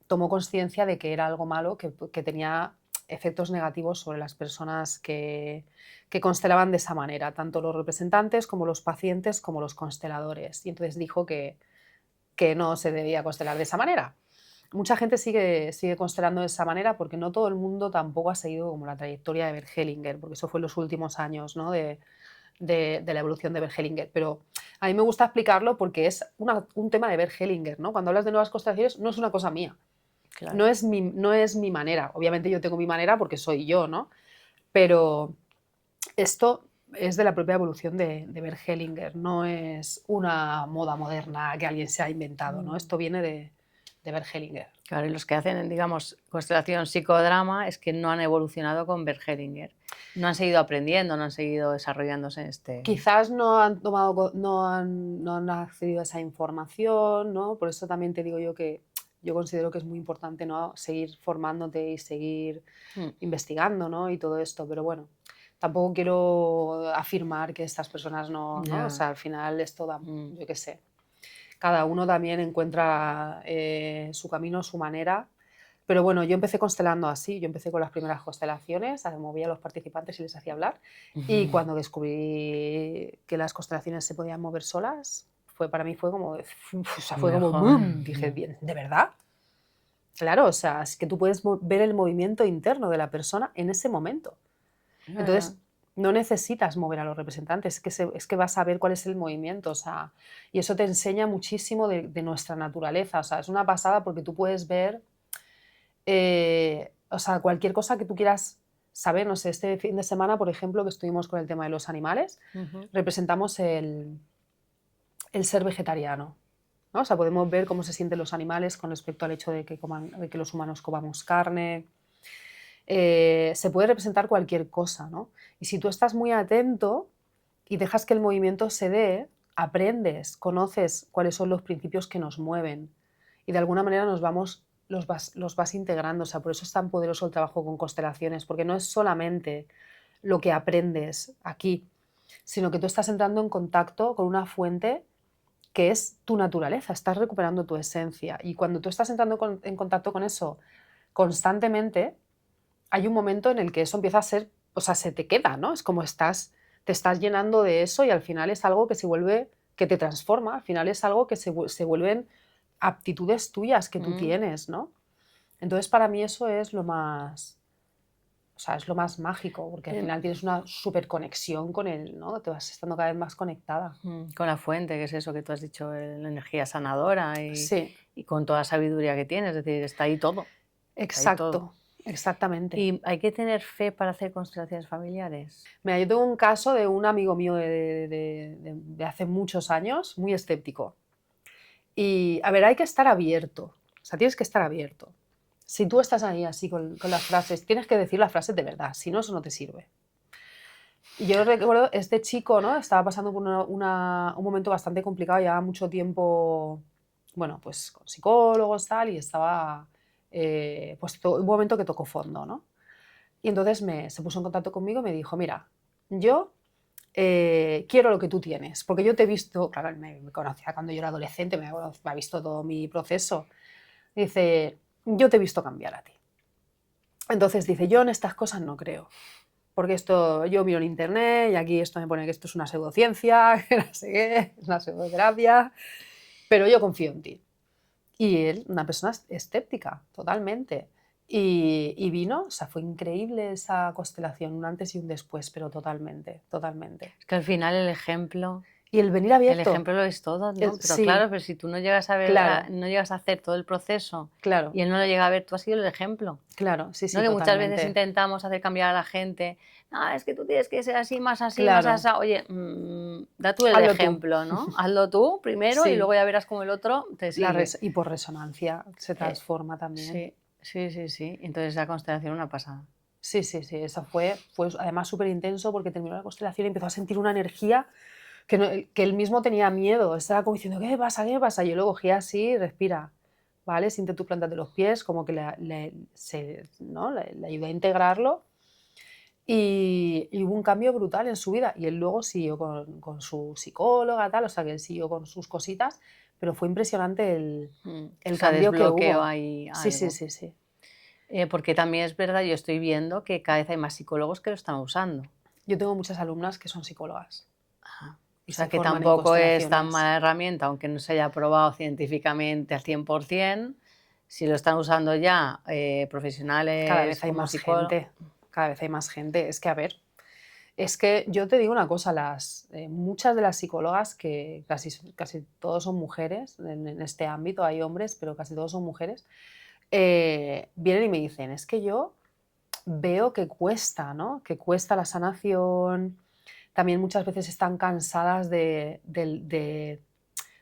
tomó conciencia de que era algo malo, que tenía efectos negativos sobre las personas que constelaban de esa manera, tanto los representantes como los pacientes como los consteladores. Y entonces dijo que no se debía constelar de esa manera. Mucha gente sigue constelando de esa manera porque no todo el mundo tampoco ha seguido como la trayectoria de Bert Hellinger, porque eso fue en los últimos años, ¿no? de la evolución de Bert Hellinger. Pero a mí me gusta explicarlo porque es un tema de Bert Hellinger, ¿no? Cuando hablas de nuevas constelaciones no es una cosa mía. Claro. No es mi manera. Obviamente yo tengo mi manera porque soy yo, ¿no? Pero esto es de la propia evolución de Bert Hellinger, no es una moda moderna que alguien se ha inventado, ¿no? Esto viene de Bert Hellinger. Claro, y los que hacen, digamos, constelación psicodrama es que no han evolucionado con Bert Hellinger. No han seguido aprendiendo, no han seguido desarrollándose en este... Quizás no han accedido a esa información, ¿no? Por eso también te digo yo que yo considero que es muy importante, ¿no? Seguir formándote y seguir investigando, ¿no? Y todo esto, pero bueno, tampoco quiero afirmar que estas personas no, ¿no? Ya. O sea, al final esto da, Mm. yo qué sé, cada uno también encuentra su camino, su manera. Pero bueno, yo empecé constelando así, yo empecé con las primeras constelaciones, movía a los participantes y les hacía hablar. Y cuando descubrí que las constelaciones se podían mover solas, para mí fue como, o sea, fue como Mejor. boom. Dije, bien, ¿de verdad? Claro, o sea, es que tú puedes ver el movimiento interno de la persona en ese momento. Entonces, no necesitas mover a los representantes, es que vas a ver cuál es el movimiento, o sea, y eso te enseña muchísimo de nuestra naturaleza, o sea, es una pasada porque tú puedes ver, o sea, cualquier cosa que tú quieras saber, no sé, este fin de semana, por ejemplo, que estuvimos con el tema de los animales, Ujú. representamos el ser vegetariano, ¿no? O sea, podemos ver cómo se sienten los animales con respecto al hecho de que los humanos comamos carne. Se puede representar cualquier cosa, ¿no? Y si tú estás muy atento y dejas que el movimiento se dé, aprendes, conoces cuáles son los principios que nos mueven y de alguna manera los vas integrando. O sea, por eso es tan poderoso el trabajo con constelaciones, porque no es solamente lo que aprendes aquí, sino que tú estás entrando en contacto con una fuente que es tu naturaleza, estás recuperando tu esencia. Y cuando tú estás entrando en contacto con eso constantemente, hay un momento en el que eso empieza a ser, o sea, se te queda, ¿no? Es como te estás llenando de eso y al final es algo que se vuelve, que te transforma, al final es algo que se vuelven aptitudes tuyas que tú Mm. tienes, ¿no? Entonces para mí eso es lo más, o sea, es lo más mágico, porque al final tienes una súper conexión con él, ¿no? Te vas estando cada vez más conectada. Con la fuente, que es eso que tú has dicho, la energía sanadora Sí, y con toda la sabiduría que tienes, es decir, está ahí todo. exacto, exactamente. ¿Y hay que tener fe para hacer constelaciones familiares? Mira, yo tengo un caso de un amigo mío de hace muchos años, muy escéptico. Y, a ver, hay que estar abierto, o sea, tienes que estar abierto. Si tú estás ahí así con las frases, tienes que decir las frases de verdad, si no, eso no te sirve. Y yo recuerdo, este chico, ¿no? Estaba pasando por un momento bastante complicado, llevaba mucho tiempo, bueno, pues con psicólogos, tal, y estaba, pues un momento que tocó fondo, ¿no? Y entonces se puso en contacto conmigo y me dijo, mira, yo quiero lo que tú tienes, porque yo te he visto, claro, él me conocía cuando yo era adolescente, me ha visto todo mi proceso. Dice, yo te he visto cambiar a ti. Entonces dice, yo en estas cosas no creo, porque esto, yo miro en internet y aquí esto me pone que esto es una pseudociencia, que no sé qué, es una pseudoterapia, pero yo confío en ti. Y él, una persona escéptica, totalmente. Y vino, o sea, fue increíble esa constelación, un antes y un después, pero totalmente, totalmente. Es que al final el ejemplo Y el venir abierto. El ejemplo lo es todo, ¿no? Pero Sí, claro, pero si tú no llegas a ver, claro, no llegas a hacer todo el proceso claro, y él no lo llega a ver, tú has sido el ejemplo. claro, sí, sí, ¿No? Que muchas veces totalmente. intentamos hacer cambiar a la gente. No, es que tú tienes que ser así, más Claro. así. Oye, da tú el Hazlo tú. ejemplo, ¿no? Hazlo tú primero y Sí. luego ya verás cómo el otro te sigue. Y por resonancia se transforma también. Sí. Entonces la constelación una pasada. Sí, eso fue además súper intenso porque terminó la constelación y empezó a sentir una energía que él mismo tenía miedo. Estaba como diciendo, ¿qué pasa? ¿Qué pasa? Y yo lo cogía así, respira, ¿vale? Siente tu planta de los pies, como que ¿no? le ayudé a integrarlo. Y hubo un cambio brutal en su vida. Y él luego siguió con su psicóloga, tal, o sea que él siguió con sus cositas, pero fue impresionante el O sea, cambio que desbloqueo hubo. ahí Sí. algo. Porque también es verdad, yo estoy viendo que cada vez hay más psicólogos que lo están usando. Yo tengo muchas alumnas que son psicólogas. O Y sea, se que forman en tampoco es tan constelaciones. mala herramienta, aunque no se haya probado científicamente al 100%, si lo están usando ya profesionales Cada vez hay como más psicólogos. gente. Cada vez hay más gente. Es que, a ver, es que yo te digo una cosa, muchas de las psicólogas, que casi todos son mujeres, en este ámbito hay hombres, pero casi todos son mujeres, vienen y me dicen, es que yo veo que cuesta, ¿no? Que cuesta la sanación. También muchas veces están cansadas de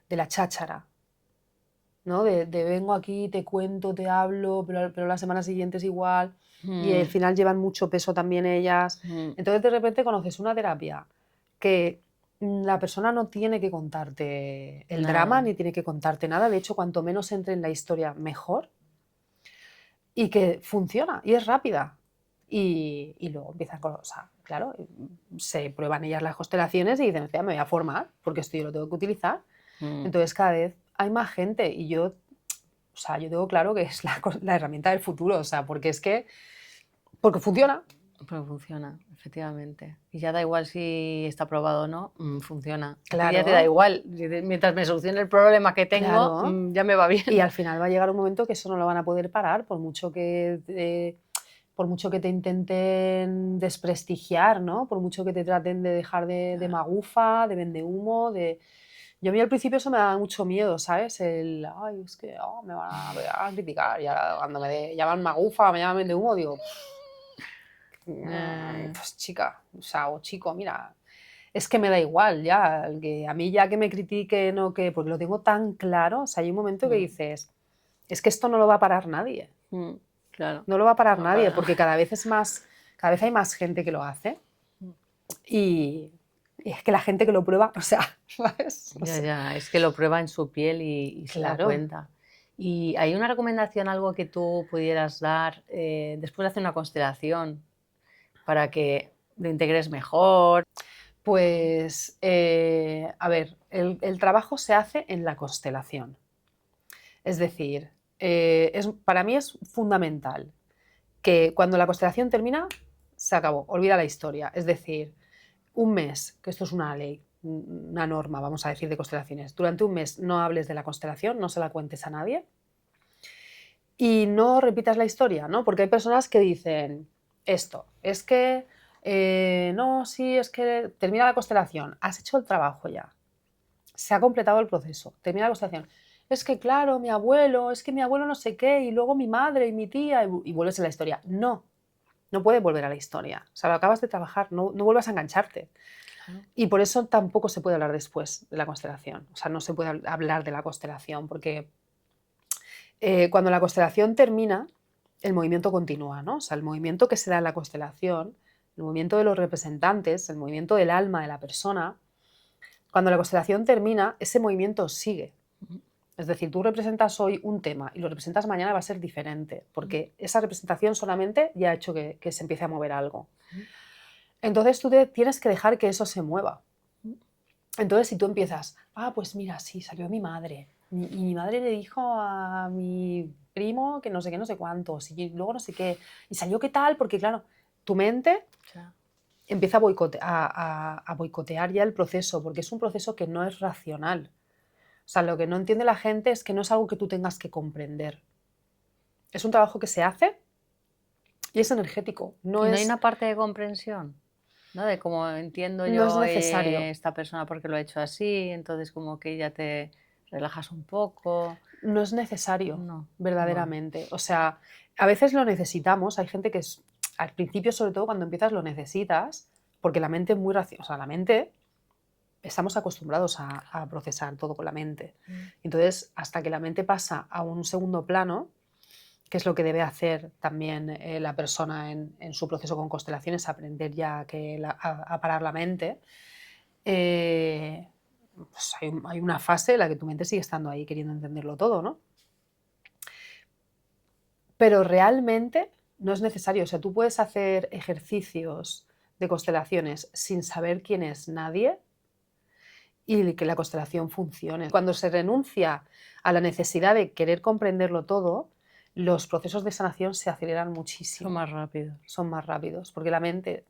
la cháchara, ¿no? De vengo aquí, te cuento, te hablo, pero la semana siguiente es igual. Y al final llevan mucho peso también ellas. Entonces de repente conoces una terapia que la persona no tiene que contarte el Nada. drama ni tiene que contarte nada. De hecho, cuanto menos entre en la historia, mejor. Y que funciona y es rápida. y luego empiezan con, o sea, claro, se prueban ellas las constelaciones y dicen, "Hostia, me voy a formar porque esto yo lo tengo que utilizar". Entonces cada vez hay más gente y yo, o sea, yo tengo claro que es la herramienta del futuro, o sea, porque funciona. Pero funciona, efectivamente. Y ya da igual si está probado o no, funciona. A ti Claro. ya te da igual. Mientras me solucione el problema que tengo, Claro. ya me va bien. Y al final va a llegar un momento que eso no lo van a poder parar, por mucho que te intenten desprestigiar, ¿no? Por mucho que te traten de dejar de magufa, de vendehumo, Yo a mí al principio eso me daba mucho miedo, ¿sabes? Ay, es que me van a criticar. Y ahora cuando me llaman magufa, me llaman vendehumo, digo, pues chica, o sea, o chico, mira, es que me da igual ya, que a mí ya que me critiquen o que, porque lo tengo tan claro, o sea, hay un momento que dices, es que esto no lo va a parar nadie, Claro. no lo va a parar No nadie, para. porque cada vez hay más gente que lo hace y es que la gente que lo prueba, o sea, ¿sabes? O sea, Ya, es que lo prueba en su piel y se da Claro. cuenta. ¿Y hay una recomendación, algo que tú pudieras dar después de hacer una constelación para que lo integres mejor? Pues, a ver, el trabajo se hace en la constelación. Es decir, para mí es fundamental que cuando la constelación termina, se acabó, olvida la historia. Es decir, un mes, que esto es una ley, una norma, vamos a decir, de constelaciones. Durante un mes no hables de la constelación, no se la cuentes a nadie y no repitas la historia, ¿no? Porque hay personas que dicen esto, es que no, sí, es que termina la constelación, has hecho el trabajo ya, se ha completado el proceso, termina la constelación. Es que claro, mi abuelo no sé qué, y luego mi madre y mi tía, y vuelves a la historia. No, no puedes volver a la historia. O sea, lo acabas de trabajar, no vuelvas a engancharte. Y por eso tampoco se puede hablar después de la constelación. O sea, no se puede hablar de la constelación, porque cuando la constelación termina, el movimiento continúa, ¿no? O sea, el movimiento que se da en la constelación, el movimiento de los representantes, el movimiento del alma de la persona, cuando la constelación termina, ese movimiento sigue. Es decir, tú representas hoy un tema y lo representas mañana, va a ser diferente, porque esa representación solamente ya ha hecho que se empiece a mover algo. Entonces tú tienes que dejar que eso se mueva. Entonces si tú empiezas, pues mira, sí, salió mi madre, y mi madre le dijo a mi primo que no sé qué, no sé cuántos, y luego no sé qué, y salió qué tal, porque claro, tu mente empieza a boicotear ya el proceso, porque es un proceso que no es racional. O sea, lo que no entiende la gente es que no es algo que tú tengas que comprender. Es un trabajo que se hace y es energético. ¿Y no hay una parte de comprensión? ¿No? De cómo entiendo No es yo necesario. Esta persona porque lo ha hecho así, entonces como que ya te relajas un poco. No es necesario, No. verdaderamente. O sea, a veces lo necesitamos. Hay gente que al principio, sobre todo cuando empiezas, lo necesitas, porque la mente es muy racional. O sea, la mente, estamos acostumbrados a procesar todo con la mente. Entonces, hasta que la mente pasa a un segundo plano, que es lo que debe hacer también la persona en su proceso con constelaciones, aprender ya a parar la mente, pues hay una fase en la que tu mente sigue estando ahí queriendo entenderlo todo, ¿no? Pero realmente no es necesario. O sea, tú puedes hacer ejercicios de constelaciones sin saber quién es nadie y que la constelación funcione. Cuando se renuncia a la necesidad de querer comprenderlo todo, los procesos de sanación se aceleran muchísimo. Son más rápidos. Son más rápidos, porque la mente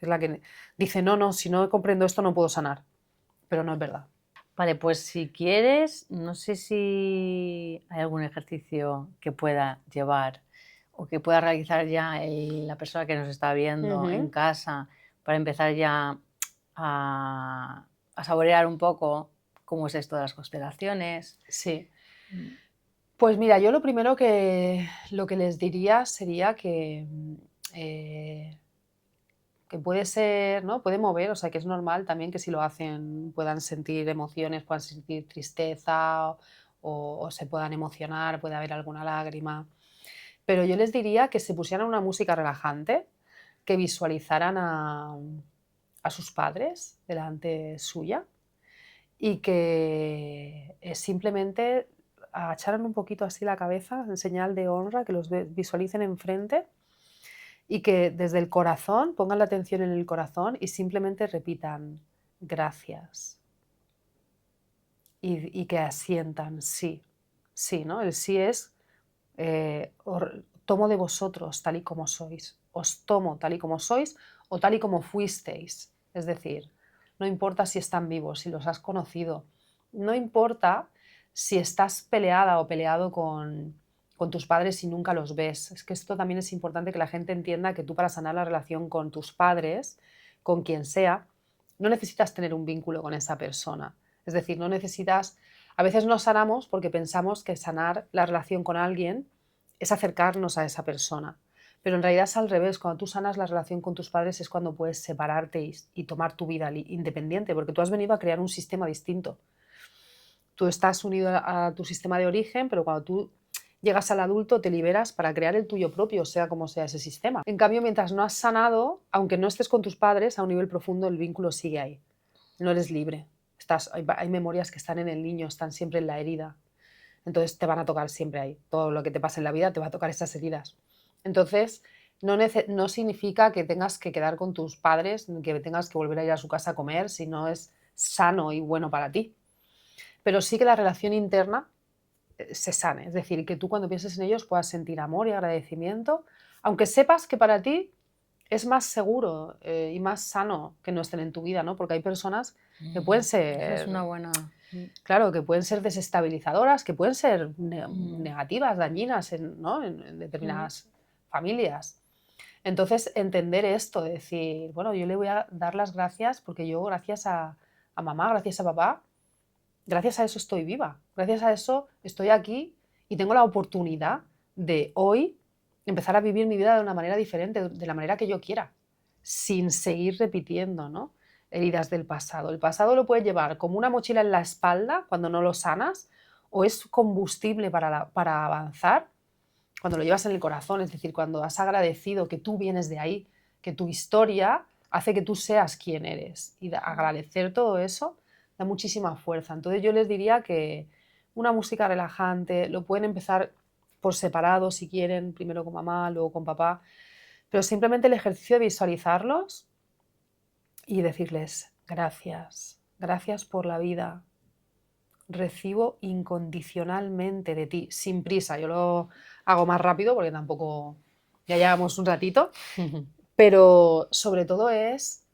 es la que dice, no, si no comprendo esto no puedo sanar. Pero no es verdad. Vale, pues si quieres, no sé si hay algún ejercicio que pueda llevar o que pueda realizar ya la persona que nos está viendo en casa para empezar ya a saborear un poco cómo es esto de las constelaciones. Sí. Pues mira, yo lo primero lo que les diría sería que puede ser, ¿no? Puede mover, o sea, que es normal también que si lo hacen puedan sentir emociones, puedan sentir tristeza o se puedan emocionar, puede haber alguna lágrima. Pero yo les diría que se pusieran una música relajante, que visualizaran a sus padres delante suya y que simplemente agacharan un poquito así la cabeza en señal de honra, que los visualicen enfrente y que desde el corazón pongan la atención en el corazón y simplemente repitan gracias y que asientan sí, sí, ¿no? El sí es tomo de vosotros tal y como sois, os tomo tal y como sois o tal y como fuisteis, es decir, no importa si están vivos, si los has conocido, no importa si estás peleada o peleado con tus padres y nunca los ves. Es que esto también es importante que la gente entienda que tú para sanar la relación con tus padres, con quien sea, no necesitas tener un vínculo con esa persona. Es decir, no necesitas... A veces nos sanamos porque pensamos que sanar la relación con alguien es acercarnos a esa persona. Pero en realidad es al revés. Cuando tú sanas la relación con tus padres es cuando puedes separarte y tomar tu vida independiente, porque tú has venido a crear un sistema distinto. Tú estás unido a tu sistema de origen, pero cuando tú llegas al adulto te liberas para crear el tuyo propio, sea como sea ese sistema. En cambio, mientras no has sanado, aunque no estés con tus padres, a un nivel profundo el vínculo sigue ahí. No eres libre. Hay memorias que están en el niño, están siempre en la herida. Entonces te van a tocar siempre ahí. Todo lo que te pase en la vida te va a tocar esas heridas. Entonces, no significa que tengas que quedar con tus padres, ni que tengas que volver a ir a su casa a comer si no es sano y bueno para ti. Pero sí que la relación interna se sane. Es decir, que tú cuando pienses en ellos puedas sentir amor y agradecimiento, aunque sepas que para ti es más seguro y más sano que no estén en tu vida, ¿no? Porque hay personas que pueden ser... Esa es una buena... Claro, que pueden ser desestabilizadoras, que pueden ser negativas, dañinas ¿no? en determinadas familias. Entonces, entender esto, decir, bueno, yo le voy a dar las gracias porque yo, gracias a mamá, gracias a papá, gracias a eso estoy viva, gracias a eso estoy aquí y tengo la oportunidad de hoy empezar a vivir mi vida de una manera diferente, de la manera que yo quiera, sin seguir repitiendo, ¿no? Heridas del pasado. El pasado lo puedes llevar como una mochila en la espalda cuando no lo sanas, o es combustible para avanzar cuando lo llevas en el corazón, es decir, cuando has agradecido que tú vienes de ahí, que tu historia hace que tú seas quien eres. Y agradecer todo eso da muchísima fuerza. Entonces yo les diría que una música relajante, lo pueden empezar por separado si quieren, primero con mamá, luego con papá, pero simplemente el ejercicio de visualizarlos y decirles gracias, gracias por la vida, recibo incondicionalmente de ti, sin prisa. Yo lo hago más rápido porque tampoco ya llevamos un ratito, pero sobre todo es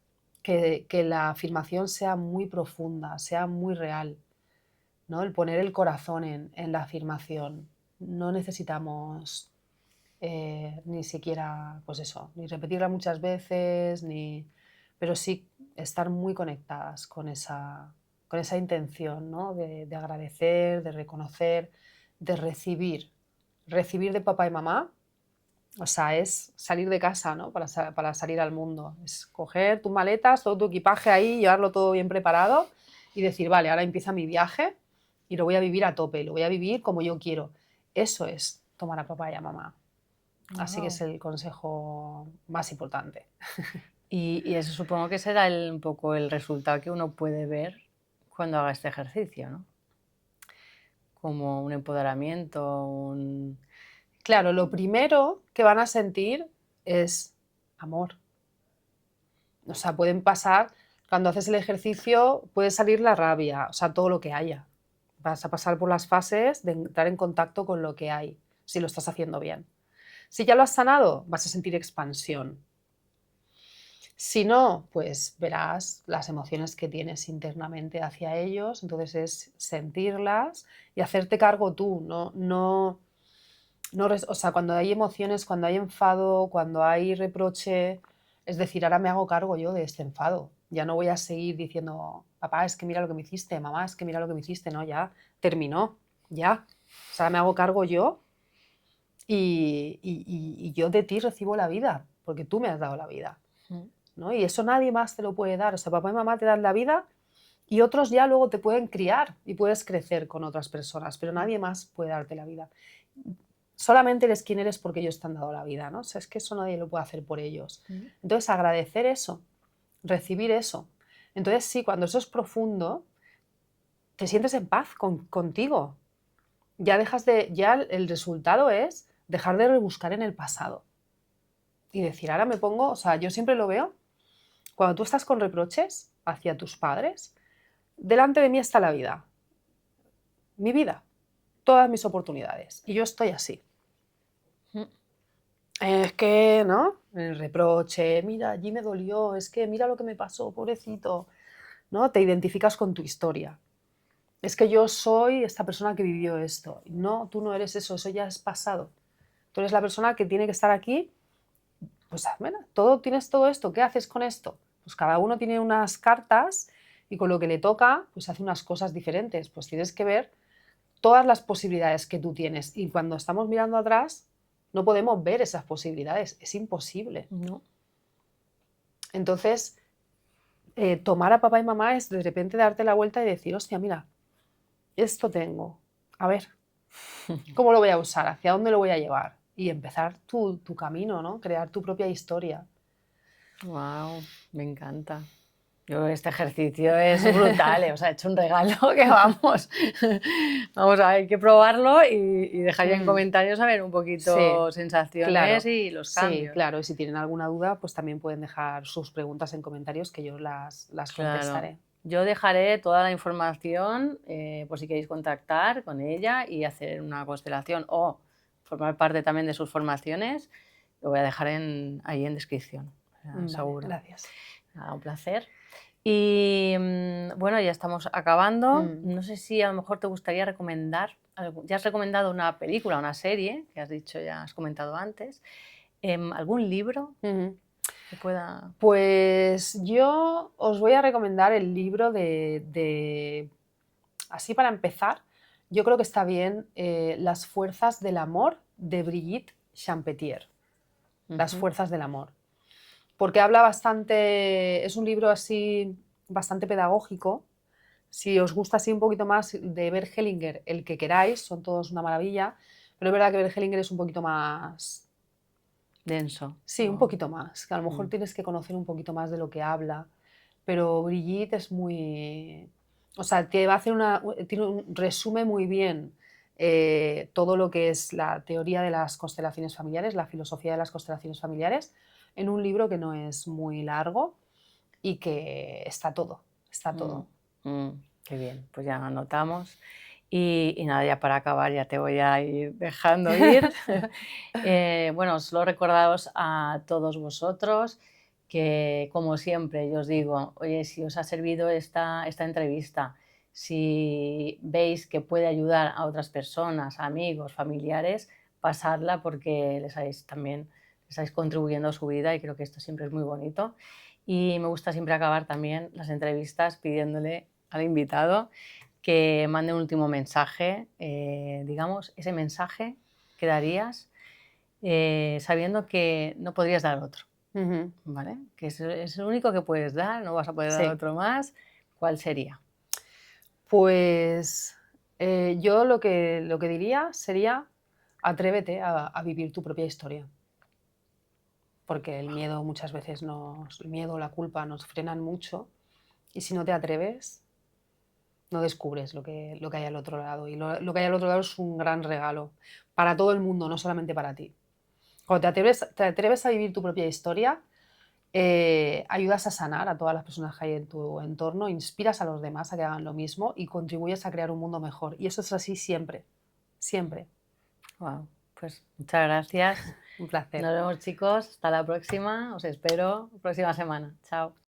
que la afirmación sea muy profunda, sea muy real, ¿no? El poner el corazón en la afirmación. No necesitamos ni siquiera, pues eso, ni repetirla muchas veces, pero sí estar muy conectadas con esa intención, ¿no? de agradecer, de reconocer, de recibir. Recibir de papá y mamá, o sea, es salir de casa, ¿no? para salir al mundo. Es coger tus maletas, todo tu equipaje ahí, llevarlo todo bien preparado y decir, vale, ahora empieza mi viaje y lo voy a vivir a tope, lo voy a vivir como yo quiero. Eso es tomar a papá y a mamá. Así que es el consejo más importante. Y eso supongo que será un poco el resultado que uno puede ver cuando haga este ejercicio, ¿no? Como un empoderamiento, Claro, lo primero que van a sentir es amor. O sea, pueden pasar, cuando haces el ejercicio, puede salir la rabia, o sea, todo lo que haya. Vas a pasar por las fases de entrar en contacto con lo que hay, si lo estás haciendo bien. Si ya lo has sanado, vas a sentir expansión. Si no, pues verás las emociones que tienes internamente hacia ellos, entonces es sentirlas y hacerte cargo tú, o sea, cuando hay emociones, cuando hay enfado, cuando hay reproche, es decir, ahora me hago cargo yo de este enfado. Ya no voy a seguir diciendo, papá, es que mira lo que me hiciste, mamá, es que mira lo que me hiciste, no, ya terminó, ya. O sea, me hago cargo yo y yo de ti recibo la vida, porque tú me has dado la vida, ¿no? Y eso nadie más te lo puede dar. O sea, papá y mamá te dan la vida y otros ya luego te pueden criar y puedes crecer con otras personas, pero nadie más puede darte la vida. Solamente eres quien eres porque ellos te han dado la vida, ¿no? O sea, es que eso nadie lo puede hacer por ellos. Entonces, agradecer eso, recibir eso. Entonces, sí, cuando eso es profundo, te sientes en paz contigo. Ya el resultado es dejar de rebuscar en el pasado. y decir, ahora me pongo, o sea, yo siempre lo veo, cuando tú estás con reproches hacia tus padres, delante de mí está la vida, mi vida, todas mis oportunidades, y yo estoy así. Es que, ¿no? El reproche, mira, allí me dolió, es que mira lo que me pasó, pobrecito, ¿no? Te identificas con tu historia. Es que yo soy esta persona que vivió esto. No, tú no eres eso ya es pasado. Tú eres la persona que tiene que estar aquí. Pues bueno, tienes todo esto, ¿qué haces con esto? Pues cada uno tiene unas cartas y con lo que le toca, pues hace unas cosas diferentes. Pues tienes que ver todas las posibilidades que tú tienes. Y cuando estamos mirando atrás, no podemos ver esas posibilidades, es imposible. No. Entonces, tomar a papá y mamá es de repente darte la vuelta y decir, hostia, mira, esto tengo, a ver, ¿cómo lo voy a usar? ¿Hacia dónde lo voy a llevar? Y empezar tu camino, ¿no? Crear tu propia historia. Wow, me encanta. Yo este ejercicio es brutal, o sea, he hecho un regalo que vamos, vamos a ver, hay que probarlo y dejar ya en comentarios a ver un poquito sensaciones claro, y los cambios. Sí, claro, y si tienen alguna duda, pues también pueden dejar sus preguntas en comentarios que yo las contestaré. Yo dejaré toda la información por si queréis contactar con ella y hacer una constelación o formar parte también de sus formaciones, lo voy a dejar ahí en descripción, seguro. Gracias. Nada, un placer. Y bueno, ya estamos acabando. No sé si a lo mejor te gustaría recomendar, ya has recomendado una película, una serie, que has dicho, ya has comentado antes, ¿algún libro que pueda...? Pues yo os voy a recomendar el libro así para empezar, yo creo que está bien, Las fuerzas del amor, de Brigitte Champetier. Las fuerzas del amor. Porque habla bastante, es un libro así bastante pedagógico. Si os gusta así un poquito más de Bert Hellinger, el que queráis, son todos una maravilla, pero es verdad que Bert Hellinger es un poquito más... denso. Sí, un poquito más, que a lo mejor tienes que conocer un poquito más de lo que habla, pero Brigitte es muy... O sea, te va a hacer resume muy bien todo lo que es la teoría de las constelaciones familiares, la filosofía de las constelaciones familiares, en un libro que no es muy largo y que está todo, Qué bien, pues ya anotamos. Y nada, ya para acabar, ya te voy a ir dejando ir. Bueno, solo recordaros a todos vosotros que, como siempre, yo os digo, oye, si os ha servido esta entrevista, si veis que puede ayudar a otras personas, amigos, familiares, pasadla porque les estáis contribuyendo a su vida y creo que esto siempre es muy bonito. Y me gusta siempre acabar también las entrevistas pidiéndole al invitado que mande un último mensaje, digamos, ese mensaje que darías sabiendo que no podrías dar otro, ¿vale? Que es el único que puedes dar, no vas a poder dar otro más. ¿Cuál sería? Pues yo lo que diría sería atrévete a vivir tu propia historia. Porque el miedo muchas veces el miedo o la culpa nos frenan mucho y si no te atreves, no descubres lo que hay al otro lado. Y lo que hay al otro lado es un gran regalo para todo el mundo, no solamente para ti. Cuando te atreves a vivir tu propia historia, ayudas a sanar a todas las personas que hay en tu entorno, inspiras a los demás a que hagan lo mismo y contribuyes a crear un mundo mejor. Y eso es así siempre, siempre. Wow, pues muchas gracias. Un placer. Nos vemos, chicos. Hasta la próxima. Os espero próxima semana. Chao.